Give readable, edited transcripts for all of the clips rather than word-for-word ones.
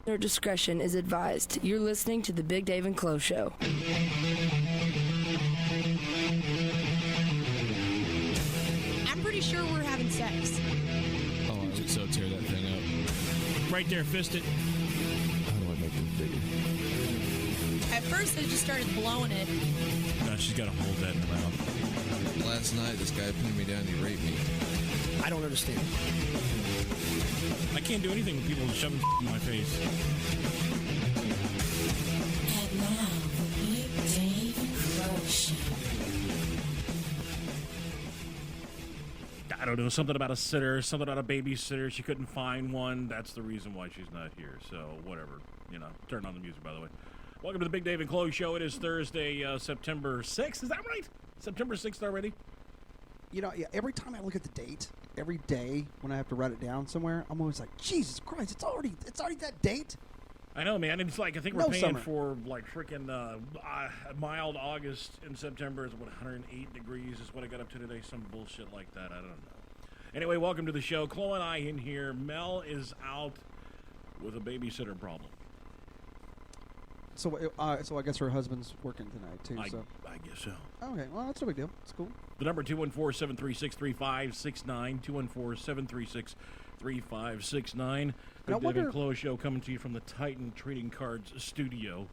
Their discretion is advised. You're listening to the Big Dave Clo Show. I'm pretty sure we're having sex. Oh, I would so tear that thing up. Right there, fist it. How do I make this bigger? At first, I just started blowing it. No, she's got to hold that in her mouth. Last night, this guy pinned me down and he raped me. I don't understand. I can't do anything with people shoving in my face. And now, the Big Dave Clo Show. I don't know, something about a sitter, something about a babysitter. She couldn't find one. That's the reason why she's not here. So, whatever. You know, turn on the music, by the way. Welcome to the Big Dave Clo Show. It is Thursday, September 6th. Is that right? September 6th already? You know, yeah, every time I look at the date, every day when I have to write it down somewhere, I'm always like, Jesus Christ, it's already that date. I know, man. It's like, I think we're No paying summer. for, like, freaking mild August in September is, 108 degrees is what I got up to today. Some bullshit like that. I don't know. Anyway, welcome to the show. Chloe and I in here. Mel is out with a babysitter problem. So I guess her husband's working tonight, too. I guess so. Okay, well, that's no big deal. It's cool. The number 214-736-3569, 214-736-3569. Big Dave Clo Show coming to you from the Titan Trading Cards studio.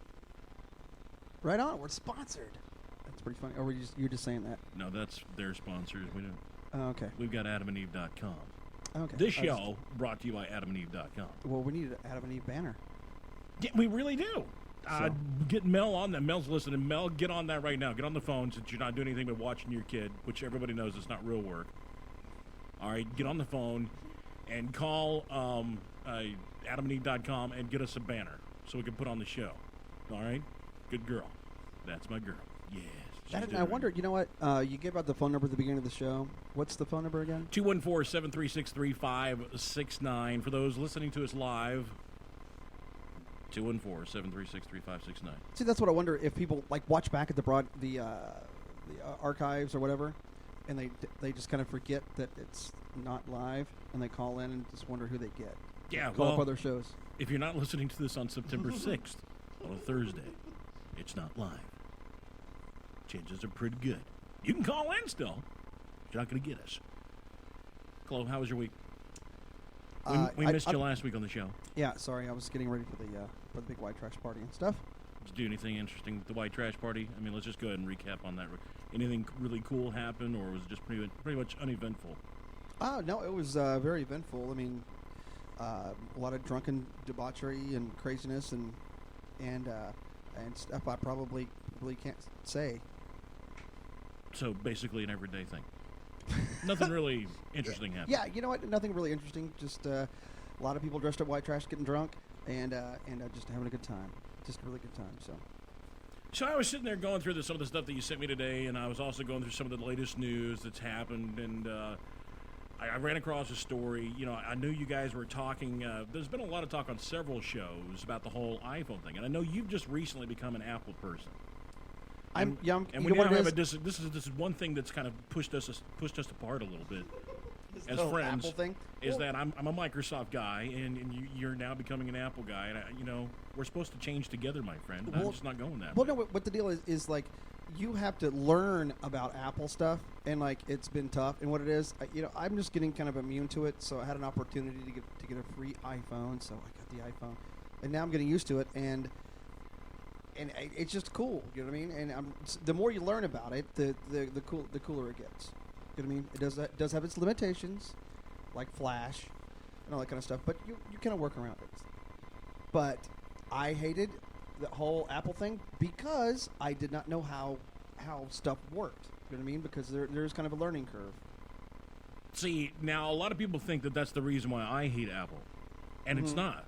Right on. We're sponsored. That's pretty funny. Or you're just saying that? No, that's their sponsors. We don't. Okay. We've got AdamandEve.com. Okay. This show brought to you by AdamandEve.com. Well, we need an Adam and Eve banner. Yeah, we really do. Get Mel on that. Mel's listening. Mel, get on that right now. Get on the phone since you're not doing anything but watching your kid, which everybody knows is not real work. All right, get on the phone and call AdamandEve.com and get us a banner so we can put on the show. All right? Good girl. That's my girl. Yes. I wonder, you know what? You gave out the phone number at the beginning of the show. What's the phone number again? 214-736-3569. For those listening to us live, 214-736-3569. See, that's what I wonder if people watch back at the archives or whatever, and they just kind of forget that it's not live, and they call in and just wonder who they get. Yeah, call up other shows. If you're not listening to this on September 6th, on a Thursday, it's not live. Chances are pretty good. You can call in still. You're not going to get us. Chloe, how was your week? We missed you last week on the show. Yeah, sorry. I was getting ready for the big white trash party and stuff. Did you do anything interesting with the white trash party? I mean, let's just go ahead and recap on that. Anything really cool happen, or was it just pretty much uneventful? No, it was very eventful. I mean, a lot of drunken debauchery and craziness and stuff I probably really can't say. So basically an everyday thing. Nothing really interesting happened. Yeah, you know what? Nothing really interesting. Just a lot of people dressed up white trash, getting drunk, and just having a good time. Just a really good time. So I was sitting there going through some of the stuff that you sent me today, and I was also going through some of the latest news that's happened, and I ran across a story. You know, I knew you guys were talking. There's been a lot of talk on several shows about the whole iPhone thing, and I know you've just recently become an Apple person. And we now have this is one thing that's kind of pushed us apart a little bit as friends. Apple thing? Is that I'm a Microsoft guy, and you're now becoming an Apple guy, and we're supposed to change together, my friend. I'm just not going that way. Well, no, what the deal is like, you have to learn about Apple stuff, and it's been tough. And what it is, I'm just getting kind of immune to it. So I had an opportunity to get a free iPhone, so I got the iPhone, and now I'm getting used to it, and it's just cool, you know what I mean? And the more you learn about it, the cooler it gets. You know what I mean? It does have its limitations, like Flash and all that kind of stuff, but you kind of work around it. But I hated the whole Apple thing because I did not know how stuff worked. You know what I mean? Because there's kind of a learning curve. See, now a lot of people think that that's the reason why I hate Apple, and it's not.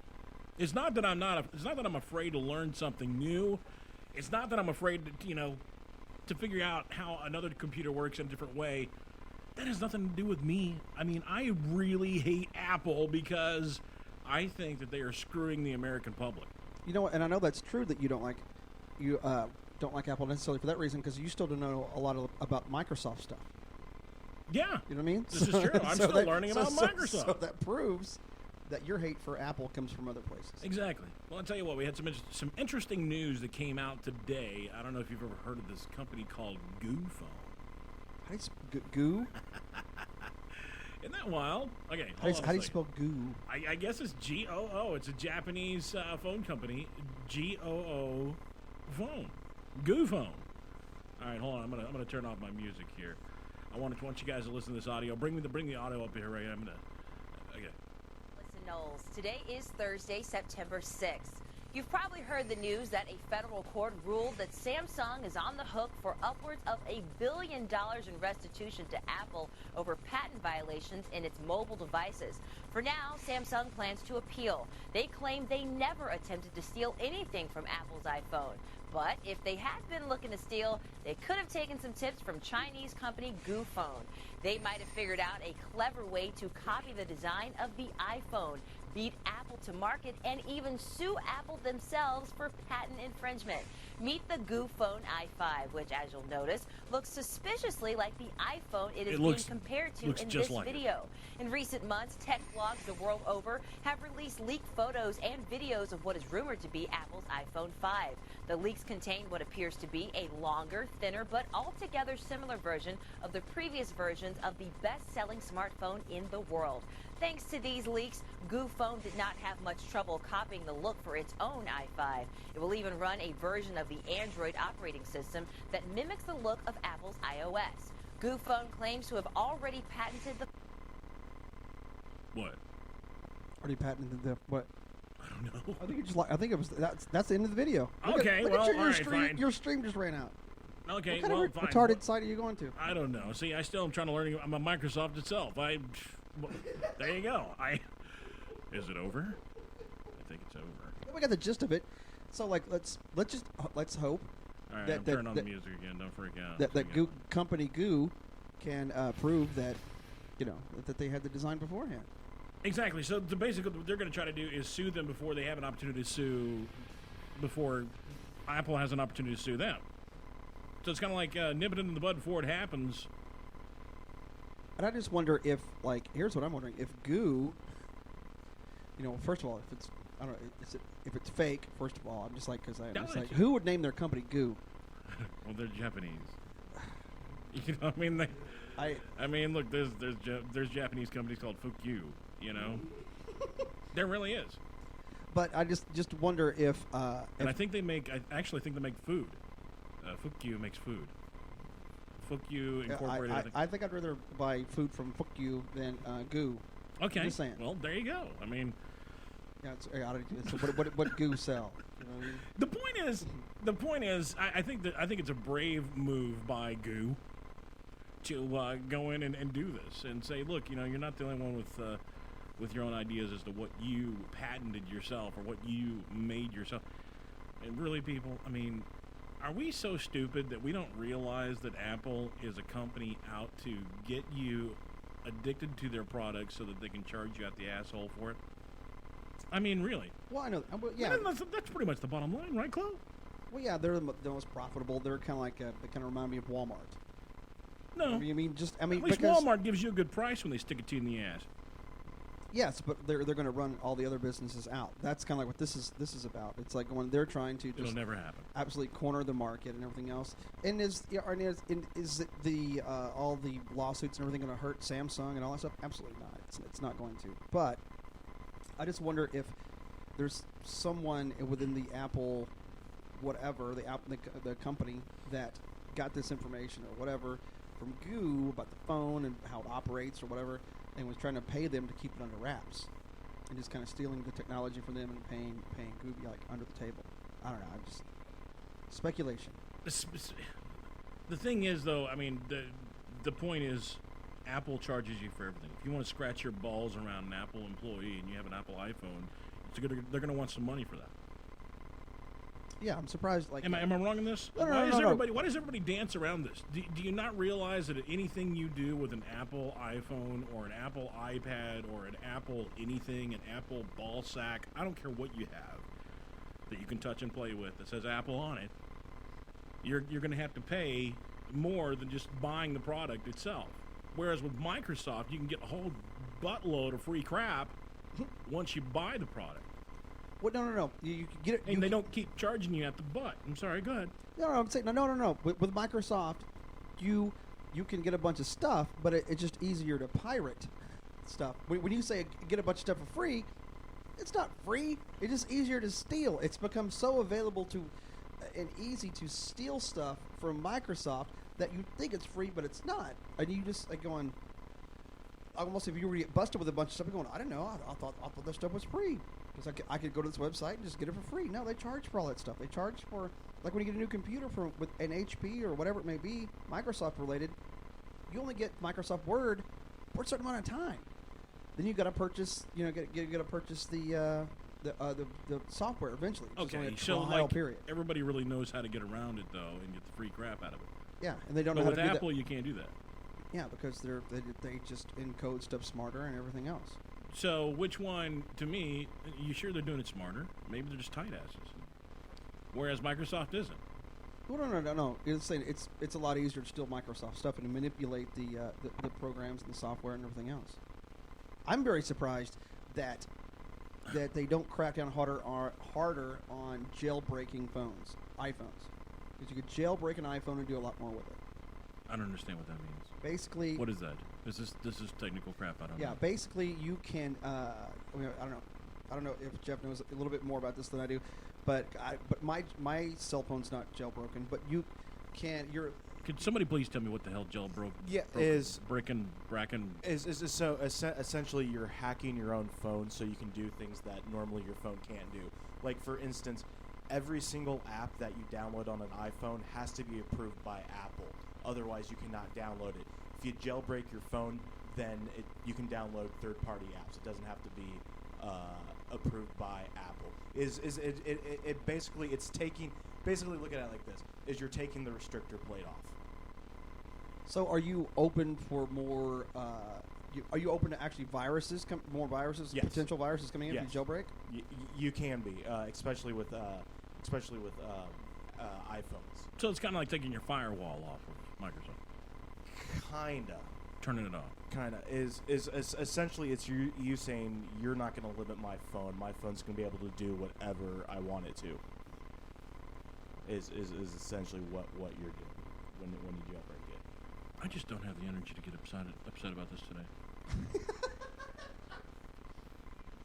It's not that I'm afraid to learn something new. It's not that I'm afraid to figure out how another computer works in a different way. That has nothing to do with me. I mean, I really hate Apple because I think that they are screwing the American public. You know what? And I know that's true that you don't like Apple necessarily for that reason, because you still don't know a lot about Microsoft stuff. Yeah. You know what I mean? This is true. I'm still learning about Microsoft. So that proves that your hate for Apple comes from other places. Exactly. Well, I'll tell you what, we had some interesting news that came out today. I don't know if you've ever heard of this company called Goophone. How do you goo? Isn't that wild? Okay, How do you spell goo? I guess it's G-O-O. It's a Japanese phone company. G-O-O phone. Goophone. All right, hold on. I'm gonna turn off my music here. I want you guys to listen to this audio. Bring the audio up here, right? Okay. Listen, Knowles. Today is Thursday, September 6th. You've probably heard the news that a federal court ruled that Samsung is on the hook for upwards of $1 billion in restitution to Apple over patent violations in its mobile devices. For now, Samsung plans to appeal. They claim they never attempted to steal anything from Apple's iPhone. But if they had been looking to steal, they could have taken some tips from Chinese company Goophone. They might have figured out a clever way to copy the design of the iPhone, beat Apple to market, and even sue Apple themselves for patent infringement. Meet the Goophone i5, which, as you'll notice, looks suspiciously like the iPhone it is being compared to in this video. In recent months, tech blogs the world over have released leaked photos and videos of what is rumored to be Apple's iPhone 5. The leaks contain what appears to be a longer, thinner, but altogether similar version of the previous versions of the best-selling smartphone in the world. Thanks to these leaks, Goophone did not have much trouble copying the look for its own i5. It will even run a version of the Android operating system that mimics the look of Apple's iOS. Goophone claims to have already patented the... What? Already patented the what? I don't know. I think I think it was that's the end of the video. Look Okay, look well, at your all right, stream. fine. Your stream just ran out. Okay, What kind well, of fine. retarded site are you going to? I don't know. See, I still am trying to learn. I'm a Microsoft itself. There you go. Is it over? I think it's over. We got the gist of it. So like, let's hope All right, that I'm turning on the music again. Don't freak out. that Goo company Goo can prove that that they had the design beforehand. Exactly. So basically, what they're going to try to do is sue them before they have an opportunity to sue, before Apple has an opportunity to sue them. So it's kind of like nip it in the bud before it happens. And I just wonder if, here's what I'm wondering: if Goo, first of all, if it's, I don't know, if it's fake. First of all, I'm just like, who would name their company Goo? Well, they're Japanese. You know, I mean, look, there's Japanese companies called Fuck You. There really is. But I just wonder if, and I actually think they make food. Fuck You makes food. Fuck You Incorporated. I think I'd rather buy food from Fuck You than Goo. Okay. Just saying. Well, there you go. I mean, yeah, what Goo sell? You know what I mean? The point is, I think it's a brave move by Goo to go in and do this and say, look, you're not the only one with your own ideas as to what you patented yourself or what you made yourself. And really, people, I mean, are we so stupid that we don't realize that Apple is a company out to get you addicted to their products so that they can charge you out the asshole for it? I mean, really. Well, I know. Yeah. That's pretty much the bottom line, right, Clo? Well, yeah, they're the most profitable. They're kind of like, they kind of remind me of Walmart. No. At least Walmart gives you a good price when they stick it to you in the ass. Yes, but they're going to run all the other businesses out. That's kind of like what this is about. It's like when they're trying to just it'll never happen. Absolutely corner the market and everything else. And is the all the lawsuits and everything going to hurt Samsung and all that stuff? Absolutely not. It's not going to. But I just wonder if there's someone within the Apple, whatever the company that got this information or whatever from Goo about the phone and how it operates or whatever, and was trying to pay them to keep it under wraps, and just kind of stealing the technology from them and paying Goo under the table. I don't know. I'm just speculation. The thing is, though, I mean, the point is, Apple charges you for everything. If you want to scratch your balls around an Apple employee and you have an Apple iPhone, they're going to want some money for that. Yeah, I'm surprised. Am I wrong in this? No, Why does everybody dance around this? Do you not realize that anything you do with an Apple iPhone or an Apple iPad or an Apple anything, an Apple ball sack, I don't care what you have that you can touch and play with that says Apple on it, you're going to have to pay more than just buying the product itself. Whereas with Microsoft, you can get a whole buttload of free crap once you buy the product. What? No. You can get it. And they don't keep charging you at the butt. I'm sorry, go ahead. No, I'm saying no. With Microsoft, you can get a bunch of stuff, but it's just easier to pirate stuff. When you say get a bunch of stuff for free, it's not free. It's just easier to steal. It's become so available to and easy to steal stuff from Microsoft that you think it's free, but it's not. And you just like going. Almost if you were to get busted with a bunch of stuff, you're going, I don't know. I thought that stuff was free. Because I could go to this website and just get it for free. No, they charge for all that stuff. They charge for, like when you get a new computer with an HP or whatever it may be, Microsoft related, you only get Microsoft Word for a certain amount of time. Then you got to purchase, you got to purchase the software eventually. Okay, so like everybody really knows how to get around it though and get the free crap out of it. Yeah, and they don't but know how with to do Apple, that. you can't do that. Yeah, because they just encode stuff smarter and everything else. So which one, to me, you sure they're doing it smarter? Maybe they're just tight asses. Whereas Microsoft isn't. Well, no. It's a lot easier to steal Microsoft stuff and to manipulate the programs and the software and everything else. I'm very surprised that they don't crack down harder on jailbreaking phones, iPhones, because you could jailbreak an iPhone and do a lot more with it. I don't understand what that means. Basically, what is that? This is technical crap. I don't know. Yeah, basically you can. I don't know if Jeff knows a little bit more about this than I do, but my cell phone's not jailbroken. But you can. Could somebody please tell me what the hell jailbroke? Yeah, bracken. So essentially you're hacking your own phone so you can do things that normally your phone can't do. Like for instance, every single app that you download on an iPhone has to be approved by Apple. Otherwise, you cannot download it. If you jailbreak your phone, then you can download third-party apps. It doesn't have to be approved by Apple. It basically look at it like this: is you're taking the restrictor plate off. So, are you open for more? Are you open to actually more viruses, yes. Potential viruses coming in yes. if you jailbreak? You can be, especially with iPhones. So it's kind of like taking your firewall off of Microsoft. Kinda. Turning it off. Kinda is essentially it's you saying you're not going to limit my phone. My phone's going to be able to do whatever I want it to. Is essentially what you're doing when you jailbreak it. I just don't have the energy to get upset about this today.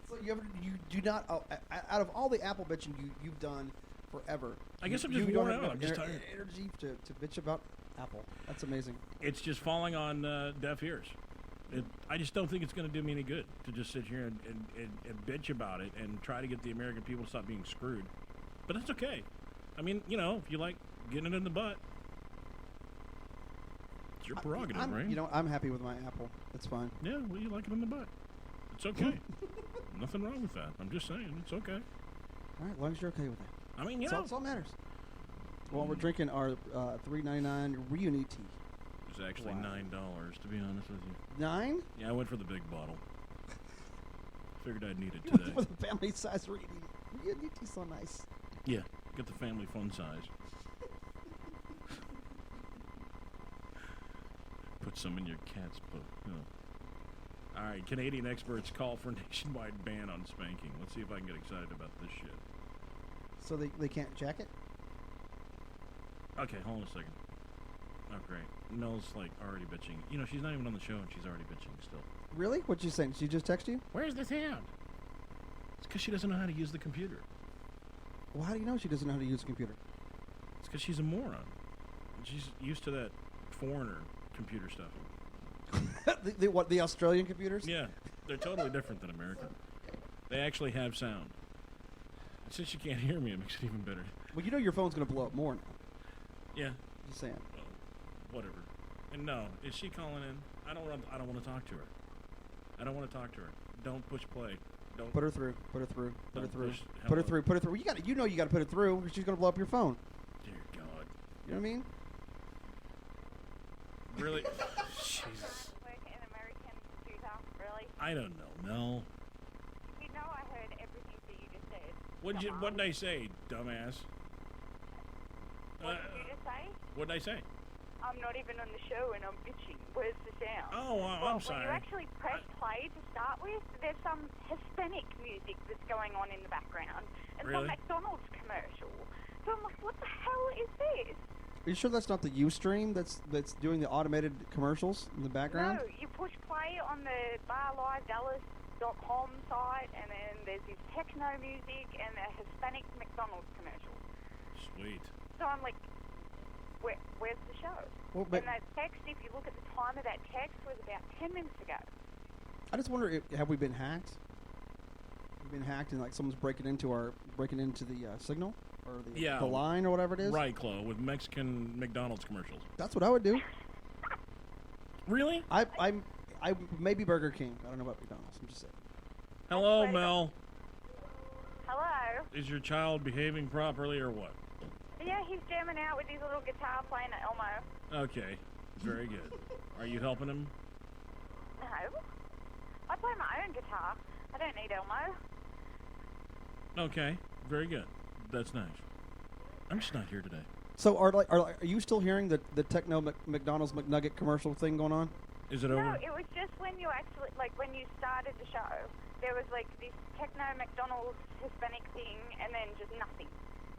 So you do not out of all the Apple bitching you've done forever. I guess I'm just worn out. I'm just tired. Energy to bitch about Apple. That's amazing. It's just falling on deaf ears. I just don't think it's going to do me any good to just sit here and bitch about it and try to get the American people to stop being screwed. But that's okay. I mean, if you like getting it in the butt, it's your prerogative, right? I'm happy with my Apple. It's fine. Yeah, well, you like it in the butt. It's okay. Nothing wrong with that. I'm just saying, it's okay. All right, as long as you're okay with that. I mean, that's all matters. Well, we're drinking our $3.99 Reunite tea. It's actually $9, to be honest with you. $9? Yeah, I went for the big bottle. Figured I'd need it today. For the family size Reunite. Reunite tea's so nice. Yeah, get the family fun size. Put some in your cat's book. All right, Canadian experts call for nationwide ban on spanking. Let's see if I can get excited about this shit. So they can't jack it? Okay, hold on a second. Oh, great. Mel's like already bitching. She's not even on the show and she's already bitching still. Really? What'd you say? She just text you? Where's the sound? It's because she doesn't know how to use the computer. Well, how do you know she doesn't know how to use a computer? It's because she's a moron. She's used to that foreigner computer stuff. The Australian computers? Yeah, they're totally different than American. They actually have sound. Since you can't hear me, it makes it even better. Well, your phone's going to blow up more now. Yeah. Just saying. Oh, whatever. And no, is she calling in? I don't want to talk to her. I don't want to talk to her. Don't push play. Don't put her through. Put her through. Put her through. Put her through. Put her through. You got to put it through, or she's going to blow up your phone. Dear God. You know what I mean? Really? Jesus. I don't know. No. I heard everything that you just said. What did I say, dumbass? What did you just say? What did I say? I'm not even on the show and I'm bitching. Where's the sound? Oh, I'm sorry. When you actually press play to start with, there's some Hispanic music that's going on in the background. And Really? some McDonald's commercial. So I'm like, what the hell is this? Are you sure that's not the Ustream that's doing the automated commercials in the background? No, you push play on the barlivedallas.com site, and then there's this techno music and a Hispanic McDonald's commercial. Sweet. So I'm like, where's the show? Well, but And that text, if you look at the time of that text, was about 10 minutes ago. I just wonder, have we been hacked? We've been hacked and like someone's breaking into the signal or the line or whatever it is. Right, Chloe, with Mexican McDonald's commercials. That's what I would do. Really? I maybe Burger King. I don't know about McDonald's. I'm just saying. Hello, Mel. Hello? Is your child behaving properly or what? Yeah, he's jamming out with his little guitar playing at Elmo. Okay, very good. Are you helping him? No. I play my own guitar. I don't need Elmo. Okay, very good. That's nice. I'm just not here today. So are you still hearing the techno McDonald's McNugget commercial thing going on? Is it No, over? it was just when you actually, like, when you started the show, there was, like, this techno McDonald's Hispanic thing, and then just nothing.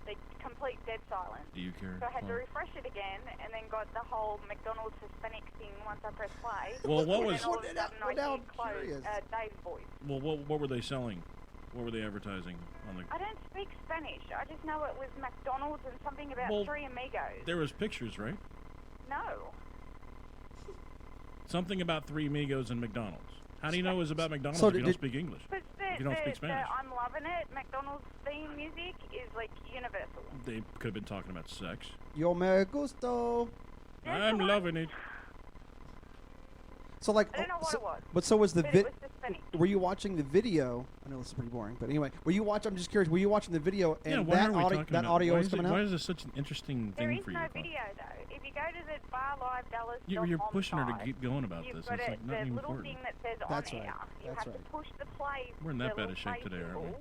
Like, complete dead silence. Do you care? So I had to refresh it again, and then got the whole McDonald's Hispanic thing once I pressed play. Well, what and was- then all of a Well, sudden now I I'm hear Chloe, curious. Dave's voice. Well, what were they selling? What were they advertising on the? I don't speak Spanish. I just know it was McDonald's and something about Well, Three Amigos. There was pictures, right? No. Something about Three Amigos and McDonald's. How do you know it was about McDonald's So if you don't did- speak English? But If you don't speak Spanish. I'm loving it. McDonald's theme music is like universal. They could have been talking about sex. Yo me gusto. That's I'm the one. loving it. So like, I don't know what so, it was. but so was the But it was Hispanic. Were you watching the video? I know this is pretty boring, but anyway, I'm just curious. Were you watching the video and Yeah, why that are we audio talking that about? audio Why is is coming Why out? is this such an interesting There thing is for you? no Chloe? video though. If you go to the barlivedallas.com You're pushing her to site, keep going about you've this. got It's like not the even little important. thing that says That's on right. air. You That's have right. to push the play. We're in that the bad a little shape play today, aren't we? symbol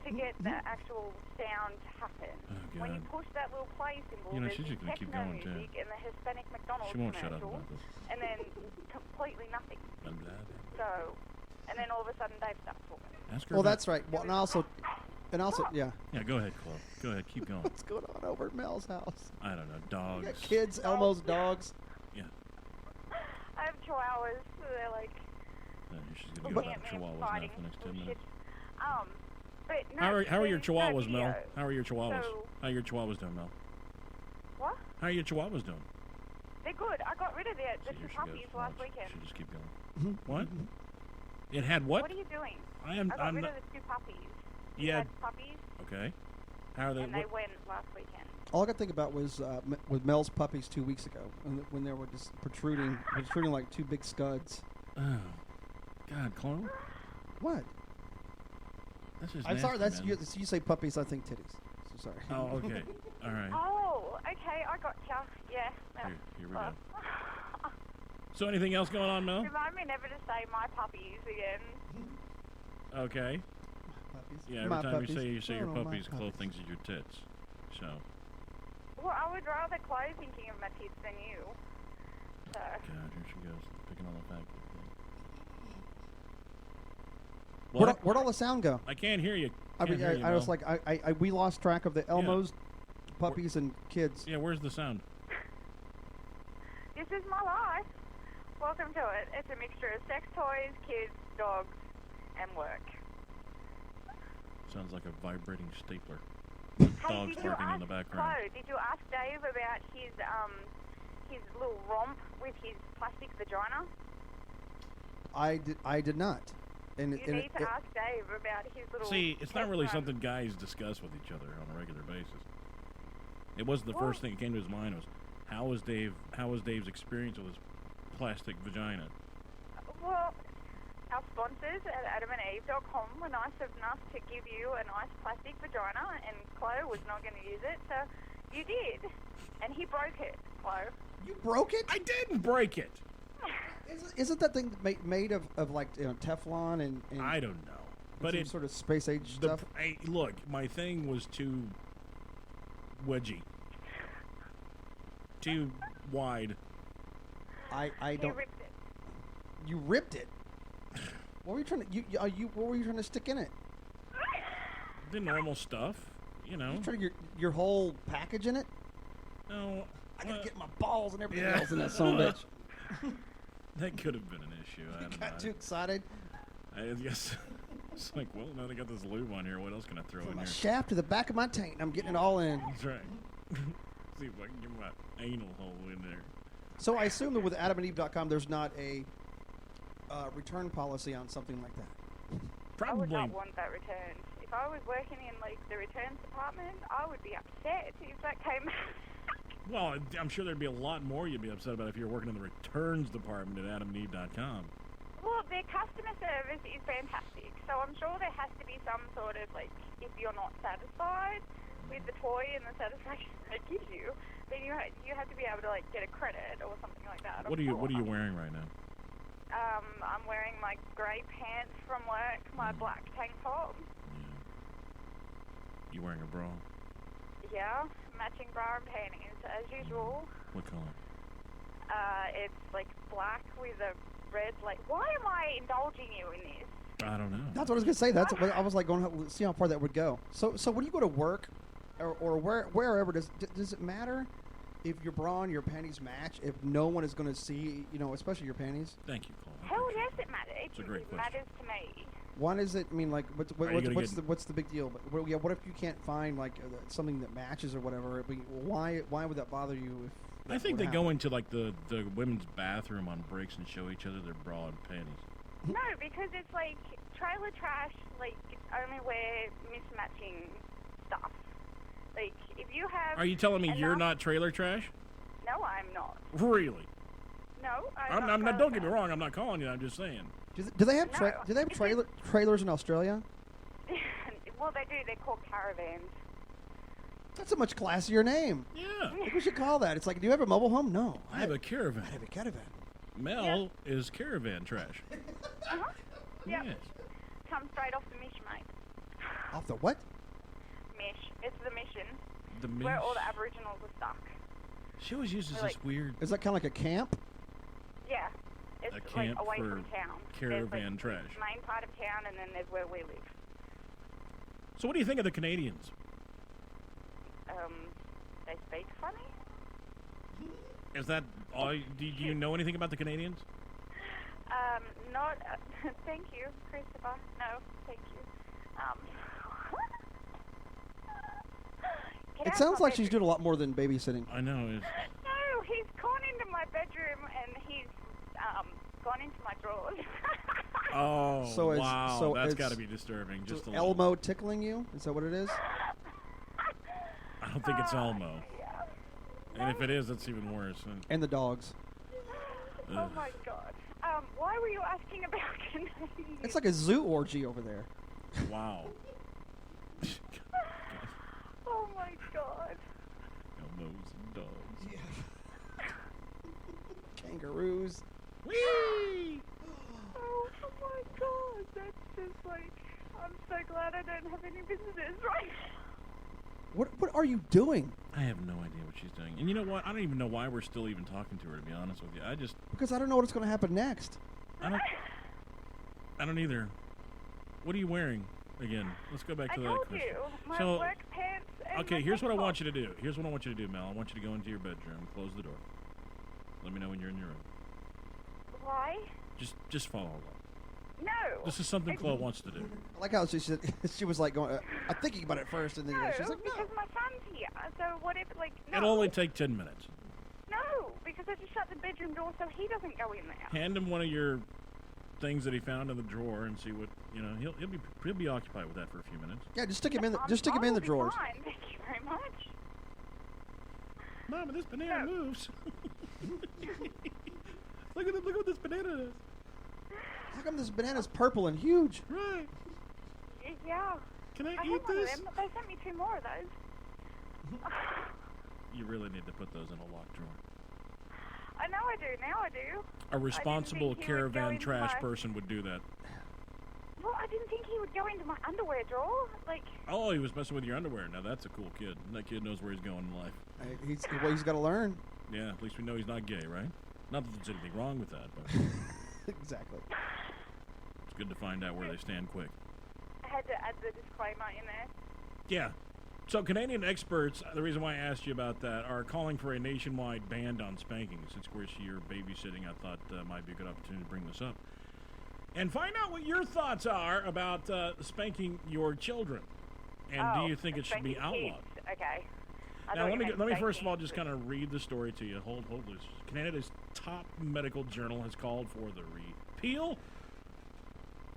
to get the actual sound to happen. Oh, When you God. push that little play symbol, You know, there's she's just the gonna keep techno going, too. music and the Hispanic McDonald's She won't shut up commercial, about this. and then completely nothing. Blah, blah, blah. So, and then all of a sudden Dave starts talking. Ask her Well, about- that's right. Well, and also, yeah. Yeah, go ahead, Chloe. Go ahead, keep going. What's going on over at Mel's house? I don't know, You dogs. got kids, Elmo's dogs. Yeah, I have chihuahuas, so they're like she's gonna looking go at about me and chihuahuas now fighting for the next 10 and minutes. shit. But no, How are your there's no chihuahuas, Mel? video. How are your chihuahuas? So- How are your chihuahuas doing, Mel? What? How are your chihuahuas doing? They're good. I got rid of the See, two here she puppies goes. last Watch. weekend. She just keep going. What? It had what? What are you doing? I am. I got I'm rid not, of the two puppies. You yeah. had puppies, Okay. How are they? and they What, went last weekend. All I could think about was with Mel's puppies 2 weeks ago when they were just protruding like two big scuds. oh, God, Chloe. What? That's just I'm sorry. nasty, man. You say puppies, I think titties. So sorry. Oh, okay. All right. Oh, okay. I gotcha. Yeah. Here we go. So, anything else going on, Mel? Remind me never to say my puppies again. Okay. Puppies. Yeah, every My time puppies. you say your Oh, my puppies, Chloe puppies. thinks of your tits. So. Well, I would rather Chloe thinking of my tits than you. So. God, here she goes, picking on the fact. Where'd all the sound go? I can't hear you. I mean, Can't hear you, I was Mel. like, we lost track of the Elmos, puppies, and kids. Yeah, where's the sound? This is my life. Welcome to it. It's a mixture of sex toys, kids, dogs, and work. Sounds like a vibrating stapler. Hey, Dogs did you barking in ask the background. Chloe, did you ask Dave about his little romp with his plastic vagina? I did not. And You need to ask Dave about his little. See, it's not really test run. something guys discuss with each other on a regular basis. It wasn't the Well- first thing that came to his mind. Was how was Dave's experience with his plastic vagina? Well, our sponsors at adamandeve.com were nice enough to give you a nice plastic vagina, and Chloe was not going to use it, so you did. And he broke it, Chloe. You broke it? I didn't break it. Isn't that thing made of like Teflon and I don't know, but some it sort of space age stuff? Look, my thing was too wedgy, too wide. I He don't. ripped it. You ripped it. What were you trying to? What were you trying to stick in it? The normal stuff, you know. You trying to your whole package in it? No. I gotta get my balls and everything Yeah. else in that son of a bitch. That could have been an issue. I don't Got know. too excited. I guess it's like, well, now they got this lube on here. What else can I throw From in my here? shaft to the back of my taint. I'm getting it all in. That's right. See if I can get my anal hole in there. So I assume that with AdamandEve.com, there's not a return policy on something like that. I would Probably. not want that returned. If I was working in like the returns department, I would be upset if that came. Well, I'm sure there'd be a lot more you'd be upset about if you were working in the returns department at AdamandEve.com. Well, their customer service is fantastic, so I'm sure there has to be some sort of like, if you're not satisfied with the toy and the satisfaction it gives you, then you have to be able to like get a credit or something like that. What are you wearing right now? I'm wearing my grey pants from work, my black tank top. Yeah. You wearing a bra? Yeah, matching bra and panties as usual. What color? It's like black with a red. Like, why am I indulging you in this? I don't know. That's what I was gonna say. That's what I was like going to see how far that would go. So when you go to work, or wherever, does it matter if your bra and your panties match? If no one is going to see, especially your panties. Thank you, Cole. Hell yes, it matters. It's a great It question. matters to me. Why does it mean like what's the big deal? But what if you can't find like something that matches or whatever? Why would that bother you? If I think they go into like the women's bathroom on breaks and show each other their bra and panties. No, because it's like trailer trash. Like only wear mismatching stuff. Like if you have. Are you telling me you're enough- not trailer trash? No, I'm not. Really? No, I'm not. trailer Don't get me trash. wrong. I'm not calling you. I'm just saying. Do they have No, do they have trailers in Australia? Well, they do. They're called caravans. That's a much classier name. Yeah. Like we should call that. It's like, do you have a mobile home? No. I have a caravan. I have a caravan. Mel is caravan trash. Uh-huh. Yep. Yes. Comes straight off the mish, mate. Off the what? Mish. It's the mission. The Where all mish. the Aboriginals are stuck. She always uses They're this like- weird Is that kind of like a camp? Yeah. It's A like camp away for from town. caravan there's, like, trash. the main part of town, and then there's where we live. So what do you think of the Canadians? They speak funny. Is that all? Do you know anything about the Canadians? Not. Thank you, Christopher. No, thank you. Get It out sounds of my like she's bedroom. doing a lot more than babysitting. I know. No, he's gone into my bedroom and he's gone into my drawers. Oh, So is- wow. so That's is- got to be disturbing. So Just a little. Elmo tickling you? Is that what it is? I don't think it's Elmo. Yeah. And if it is, it's even worse. And the dogs. Oh my god. Why were you asking about Canadians? It's like a zoo orgy over there. Wow. Oh my god. Elmos and dogs. Kangaroos. Whee! Oh my god. That's just like, I'm so glad I don't have any visitors right now. What are you doing? I have no idea what she's doing. And you know what? I don't even know why we're still even talking to her, to be honest with you. Because I don't know what's going to happen next. I don't either. What are you wearing again? Let's go back I to that told question. you. My So, work pants and okay, my here's what I tank want top. you to do. Here's what I want you to do, Mel. I want you to go into your bedroom, close the door. Let me know when you're in your room. Why? Just follow along. No. This is something Chloe wants to do. I like how she said she was like going. I'm thinking about it first, and then No, she's like, no. because my son's here. So what if, like, no. It'll only take 10 minutes. No, because I just shut the bedroom door so he doesn't go in there. Hand him one of your things that he found in the drawer and see what he'll be occupied with that for a few minutes. Yeah, just stick him in the I will be drawers. Fine. Thank you very much. Mama, this banana No. moves. Look at what this banana is. How come this banana's purple and huge? Right. Yeah. Can I I eat had one of this? them, but they sent me 2 more of those. You really need to put those in a locked drawer. I know I do. Now I do. A responsible think he would go caravan into trash my- person would do that. Well, I didn't think he would go into my underwear drawer. Like, Oh, he was messing with your underwear. Now that's a cool kid. That kid knows where he's going in life. He's got to learn. Yeah, at least we know he's not gay, right? Not that there's anything wrong with that, but Exactly. it's good to find out where they stand quick. I had to add the disclaimer in there. Yeah. So Canadian experts, the reason why I asked you about that, are calling for a nationwide ban on spanking. Since, of course, you're babysitting, I thought might be a good opportunity to bring this up. And find out what your thoughts are about spanking your children. And do you think it should be spanking outlawed? kids. Okay. I Now, thought you let meant me first of all spanking just kind of read the story to you. Hold this. Canada's top medical journal has called for the repeal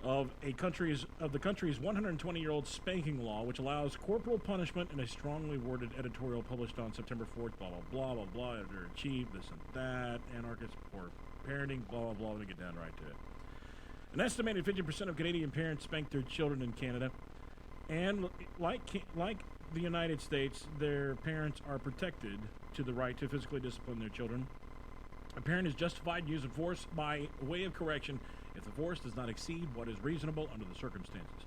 of the country's 120-year-old spanking law, which allows corporal punishment in a strongly worded editorial published on September 4th. Blah blah blah blah blah. Editor-in-chief, this and that. Anarchist for parenting. Blah blah blah. Let me get down right to it. An estimated 50% of Canadian parents spank their children in Canada, and like the United States, their parents are protected to the right to physically discipline their children. A parent is justified using force by way of correction if the force does not exceed what is reasonable under the circumstances.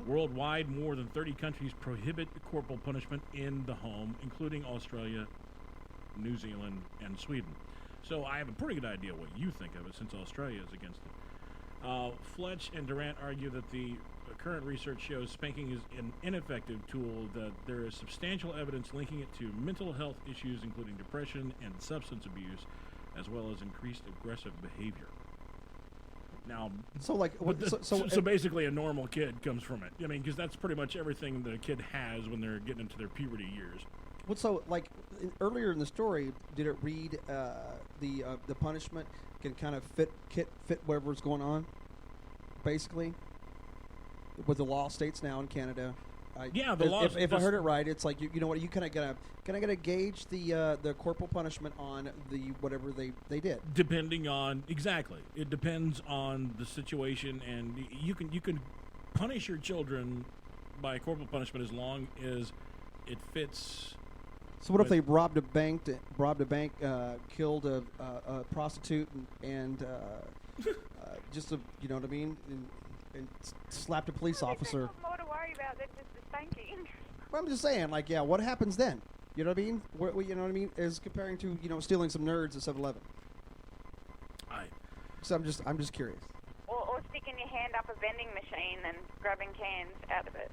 Worldwide, more than 30 countries prohibit corporal punishment in the home, including Australia, New Zealand, and Sweden. So I have a pretty good idea what you think of it, since Australia is against it. Fletch and Durant argue that the current research shows spanking is an ineffective tool, that there is substantial evidence linking it to mental health issues, including depression and substance abuse, as well as increased aggressive behavior. Now, So like, so basically a normal kid comes from it. I mean, because that's pretty much everything that a kid has when they're getting into their puberty years. Well, so like earlier in the story, did it read the punishment can kind of fit whatever's going on, basically, what the law states now in Canada. The law. If I heard it right, it's like you know what, you kind of gotta gauge the corporal punishment on the whatever they did. Depending on it depends on the situation, and you can punish your children by corporal punishment as long as it fits. So what if they robbed a bank, killed a prostitute, and just you know what I mean, and slapped a police officer? There's more to worry about than just the spanking. Well, I'm just saying, like, yeah, what happens then? You know what I mean? You know what I mean? As comparing to stealing some nerds at 7-Eleven. So I'm just curious. Or sticking your hand up a vending machine and grabbing cans out of it.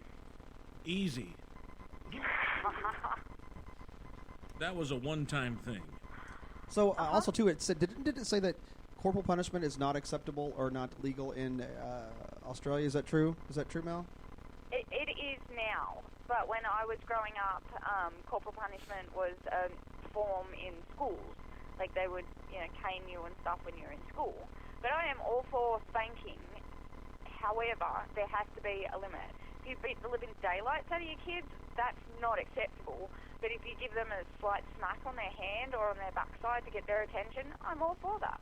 Easy. That was a one-time thing. So also too, it said did it say that corporal punishment is not acceptable or not legal in Australia? Is that true? Is that true, Mel? It is now, but when I was growing up, corporal punishment was a form in schools. Like they would, cane you and stuff when you're in school. But I am all for spanking. However, there has to be a limit. If you beat the living daylights out of your kids, that's not acceptable. But if you give them a slight smack on their hand or on their backside to get their attention, I'm all for that.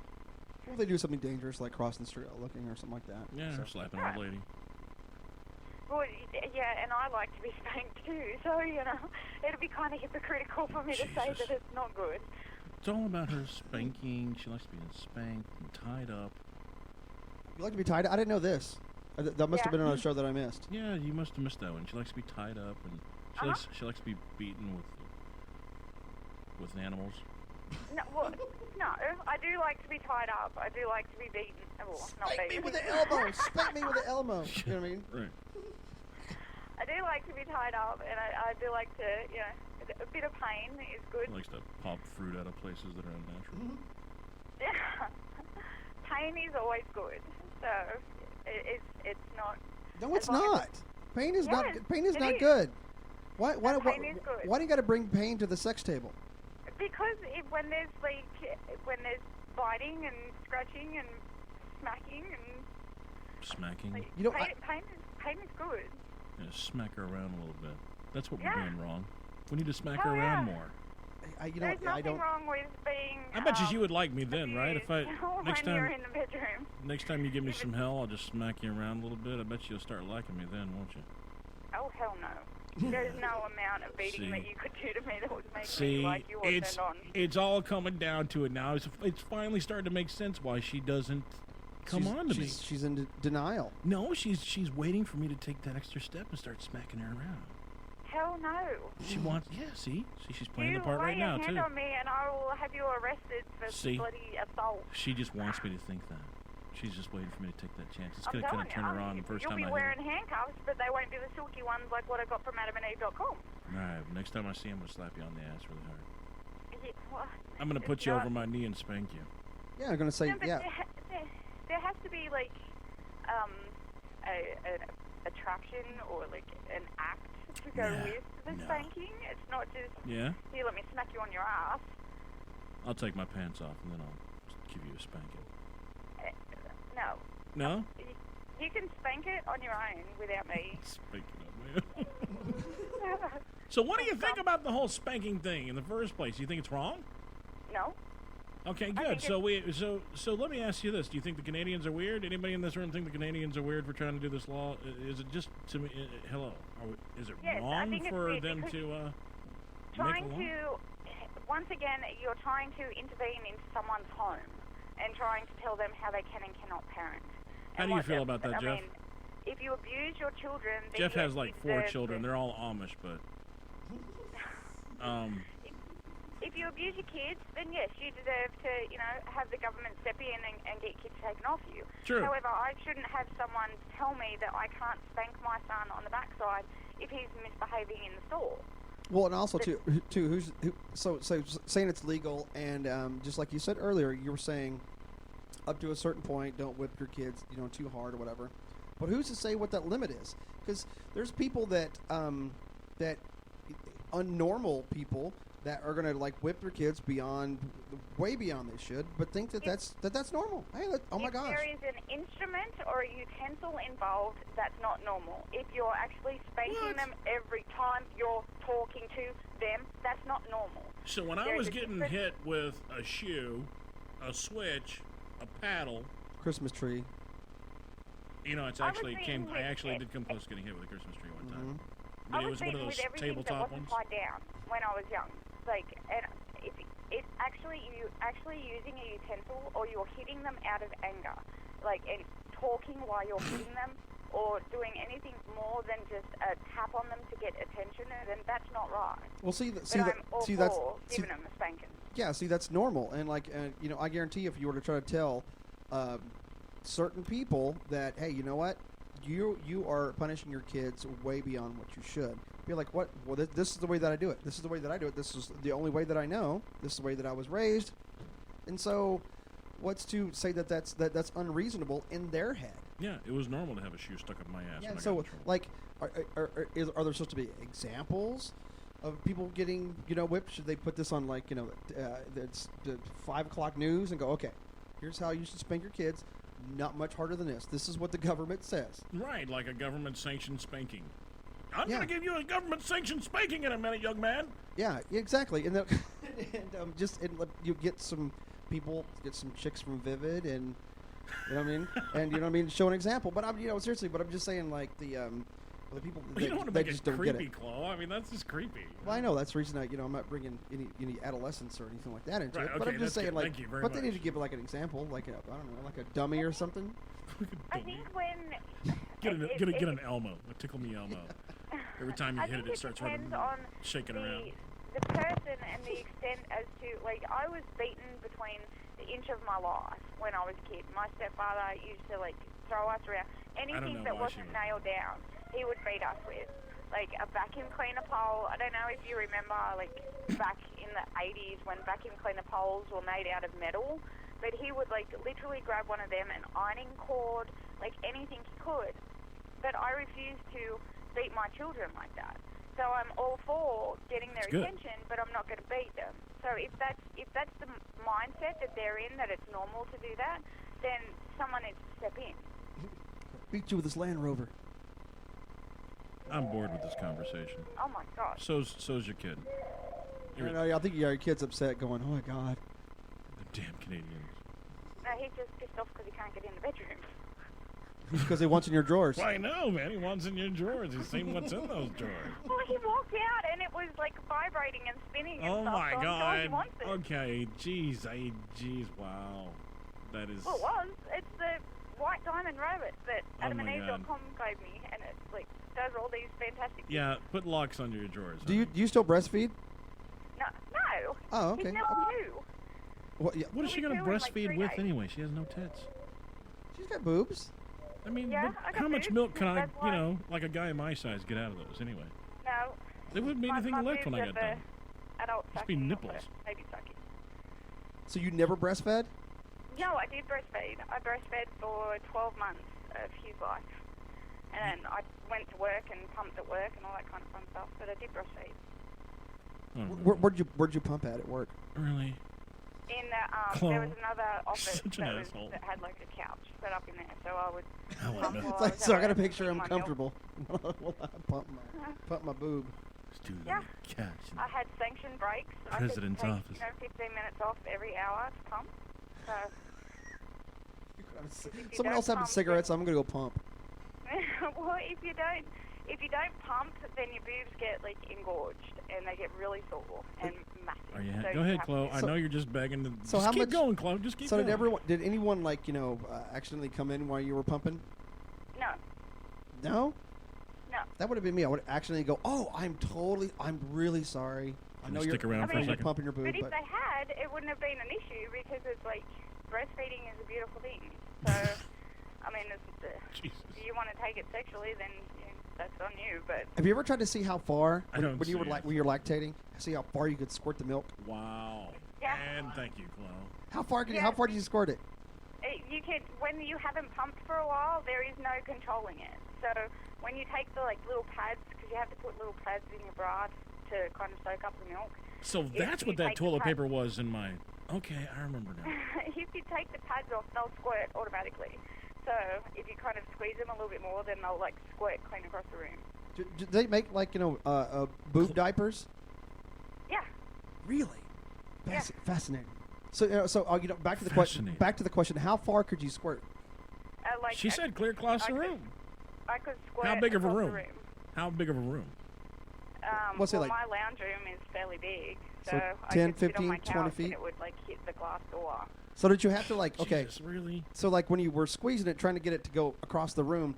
Well, they do something dangerous like crossing the street looking or something like that. Yeah, so. or slapping an old lady. Well, yeah, and I like to be spanked too, so, it'd be kind of hypocritical for me to say that it's not good. It's all about her spanking. She likes being spanked and tied up. You like to be tied up? I didn't know this. That must have been on a show that I missed. Yeah, you must have missed that one. She likes to be tied up, and she likes to be beaten with animals. No, I do like to be tied up. I do like to be beaten. Well, not Spank beaten. me with an elbow. Spank me with an elbow. You know what I mean? Right. I do like to be tied up, and I do like to, a bit of pain is good. She likes to pop fruit out of places that are unnatural. Yeah. Pain is always good, so it's not. No, it's not. Pain is not. Pain is not is. good. Why Pain is good. Why do you got to bring pain to the sex table? Because when there's biting and scratching and smacking and Smacking? pain is good. Yeah, smack her around a little bit. That's what we're Yeah. doing wrong. We need to smack Oh, her around yeah. more. There's nothing wrong with being. I bet you would like me then, right? If I when you're in the bedroom. next time you give me some hell, I'll just smack you around a little bit. I bet you'll start liking me then, won't you? Oh hell no! There's no amount of beating that you could do to me that would make me like you or it's turned on. it's all coming down to it now. It's finally starting to make sense why she doesn't come on to me. She's in denial. No, she's waiting for me to take that extra step and start smacking her around. Hell no. She wants. Yeah, see, she's playing You the part lay right your now hand too. on me and I will have you arrested for See? bloody assault. She just wants me to think that. She's just waiting for me to take that chance. It's I'm gonna kind telling of turn her you, on the first you'll time be I wearing hit her. handcuffs, but they won't be the silky ones like what I got from adamandeve.com. All right, next time I see him, I'm gonna slap you on the ass really hard. Yeah, well, I'm gonna put it's you not- over my knee and spank you. Yeah, I'm gonna say No, but yeah. there has to be like an attraction or like an act to go Nah, with the no. spanking. It's not just Yeah. here, let me smack you on your ass. I'll take my pants off and then I'll give you a spanking. No, No? you can spank it on your own without me. Spanking up, man. So what do you think about the whole spanking thing in the first place? You think it's wrong? No. Okay, I good. think So let me ask you this: do you think the Canadians are weird? Anybody in this room think the Canadians are weird for trying to do this law? Is it just to me? Hello, is it Yes, I wrong think it's for weird them because to Trying make a law? to, once again, you're trying to intervene into someone's home and trying to tell them how they can and cannot parent. How And do you what feel the- about that, I Jeff? mean, if you abuse your children, then Jeff yes, has you like 4 deserve children. to- They're all Amish, but If you abuse your kids, then yes, you deserve to, have the government step in and get kids taken off you. True. However, I shouldn't have someone tell me that I can't spank my son on the backside if he's misbehaving in the store. Well, and also so saying it's legal, and just like you said earlier, you were saying up to a certain point, don't whip your kids, too hard or whatever. But who's to say what that limit is? Because there's people that unnormal people that are gonna like whip their kids way beyond they should, but think that's normal. Hey, oh my if gosh. there is an instrument or a utensil involved, that's not normal. If you're actually spanking them every time you're talking to them, that's not normal. So when I There's was a getting difference- hit with a shoe, a switch, a paddle, Christmas tree. it's I was actually beaten with I actually it. did come close to getting hit with a Christmas tree one time. I But it was was one of beaten those with everything that tabletop wasn't ones. tied down when I was young. And if it's actually you actually using a utensil or you're hitting them out of anger, and talking while you're hitting them, or doing anything more than just a tap on them to get attention, then that's not right. Well, I'm all for giving them a spanking. Yeah, see, that's normal, and I guarantee if you were to try to tell certain people that, hey, you know what, you are punishing your kids way beyond what you should. Be like, what? Well, this is the way that I do it. This is the way that I do it. This is the only way that I know. This is the way that I was raised, and so, what's to say that that's unreasonable in their head? Yeah, it was normal to have a shoe stuck up my ass. Yeah, when I so got in trouble. are there supposed to be examples of people getting whipped? Should they put this on it's the 5 o'clock news and go, okay, here's how you should spank your kids, not much harder than this. This is what the government says. Right, like a government-sanctioned spanking. I'm Yeah. going to give you a government-sanctioned spanking in a minute, young man. Yeah, exactly. And then you get some people, get some chicks from Vivid, and you know what I mean, and show an example. But I'm seriously, but I'm just saying the people You don't want to they make just it don't get creepy, it. Chlo. I mean, that's just creepy. Well, I know that's the reason I'm not bringing any adolescence or anything like that into Right, it. But okay, I'm just that's saying good. Thank you very but they need much. to give like an example, like I don't know, like a dummy or something. I think when Get an Elmo, a tickle me Elmo. Every time you I hit think it, it starts running, depends on shaking around. the person and the extent as to, I was beaten between the inch of my life when I was a kid. My stepfather used to, throw us around. Anything know that why she wasn't would. nailed down, he would beat us with. Like a vacuum cleaner pole. I don't know if you remember, back in the 80s when vacuum cleaner poles were made out of metal, but he would, literally grab one of them, an ironing cord, anything he could. But I refused to beat my children like that. So I'm all for getting their It's good. attention, but I'm not going to beat them. So if that's the mindset that they're in, that it's normal to do that, then someone needs to step in. Beat you with this Land Rover. I'm bored with this conversation. Oh my gosh. So's your kid. I think your kid's upset, going, "Oh my God." The damn Canadians. No, he's just pissed off because he can't get in the bedroom. Because they want in your drawers. Well, I know, man. He wants in your drawers. He's seen what's in those drawers. Well, he walked out and it was vibrating and spinning and Oh stuff. my so I'm sure he God. wants it. Okay, jeez, wow. That is. Well, it was. It's the white diamond rabbit that Oh my adamandeve.com gave me, and it's does all these fantastic things. Yeah, put locks under your drawers. Do you still breastfeed? No. Oh, okay. He's never new. What? Yeah. What is she What going are to we doing, like, breastfeed 3 with days? anyway? She has no tits. She's got boobs. I mean, Yeah, look, I got how much boobs. milk can I, That's why. like a guy my size, get out of those anyway? No. They wouldn't be anything my left when I boobs got are done. the adult Must be sucking, not nipples. the baby sucking. So you never breastfed? No, I did breastfeed. I breastfed for 12 months of his life. And then I went to work and pumped at work and all that kind of fun stuff. But I did breastfeed. Oh, Where'd you pump at work? really? In the, Chloe. there was another office Such an that, asshole. that had like a couch set up in there. So I would I wanna pump know. while It's I like, was so at I gotta work make sure and I'm eat my milk. comfortable. Well, I pump my boob. Let's do Yeah. the couch. I had sanctioned breaks. President's I office. could take, 15 minutes off every hour to pump. So Someone else don't having pump, cigarettes. I'm gonna go pump. well, if you don't pump, then your boobs get like engorged and they get really sore and massive. Are you So Go ahead, have Chloe. to- I know you're just begging to. So just how keep much- going, Chloe. Just keep So going. did anyone like accidentally come in while you were pumping? No, No. no. That would have been me. I would accidentally go, "Oh, I'm really sorry. I Can know you you're stick around for a I know you're second? pumping your boob, But if but they had, it wouldn't have been an issue because it's like breastfeeding is a beautiful thing. So, I mean, Jesus. if you want to take it sexually, then that's on you. But have you ever tried to see how far I don't when you were see it. when you're lactating, see how far you could squirt the milk? Wow. Yeah. And thank you, Chloe. How far did Yeah. you squirt it? you can, when you haven't pumped for a while, there is no controlling it. So when you take the little pads, because you have to put little pads in your bra to kind of soak up the milk. So If that's you what that take the toilet pad- paper was in my. Okay, I remember now. If you take the pads off, they'll squirt automatically. So if you kind of squeeze them a little bit more, then they'll squirt clean across the room. Do they make boob diapers? Yeah. Really? Yeah. Fascinating. So back to the question. Fascinating. Back to the question. How far could you squirt? She said clear across the room. I could squirt How big of a across the room? How big of a room? What's it well, like? my lounge room is fairly big, so, So I 10, could sit on my 15, 20 couch feet? and it would hit the glass door. So did you have to okay? Jesus, really? So when you were squeezing it, trying to get it to go across the room,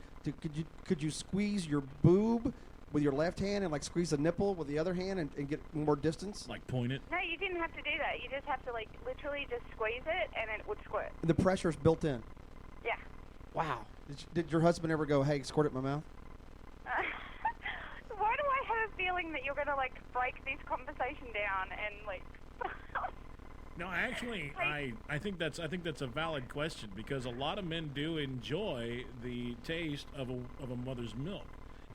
could you squeeze your boob with your left hand and squeeze the nipple with the other hand and get more distance? Like point it? No, you didn't have to do that. You just have to literally just squeeze it and it would squirt. The pressure's built in. Yeah. Wow. Did your husband ever go, "Hey, squirt it in my mouth"? Why do I have a feeling that you're gonna break this conversation down and No, actually, I think that's a valid question because a lot of men do enjoy the taste of a mother's milk,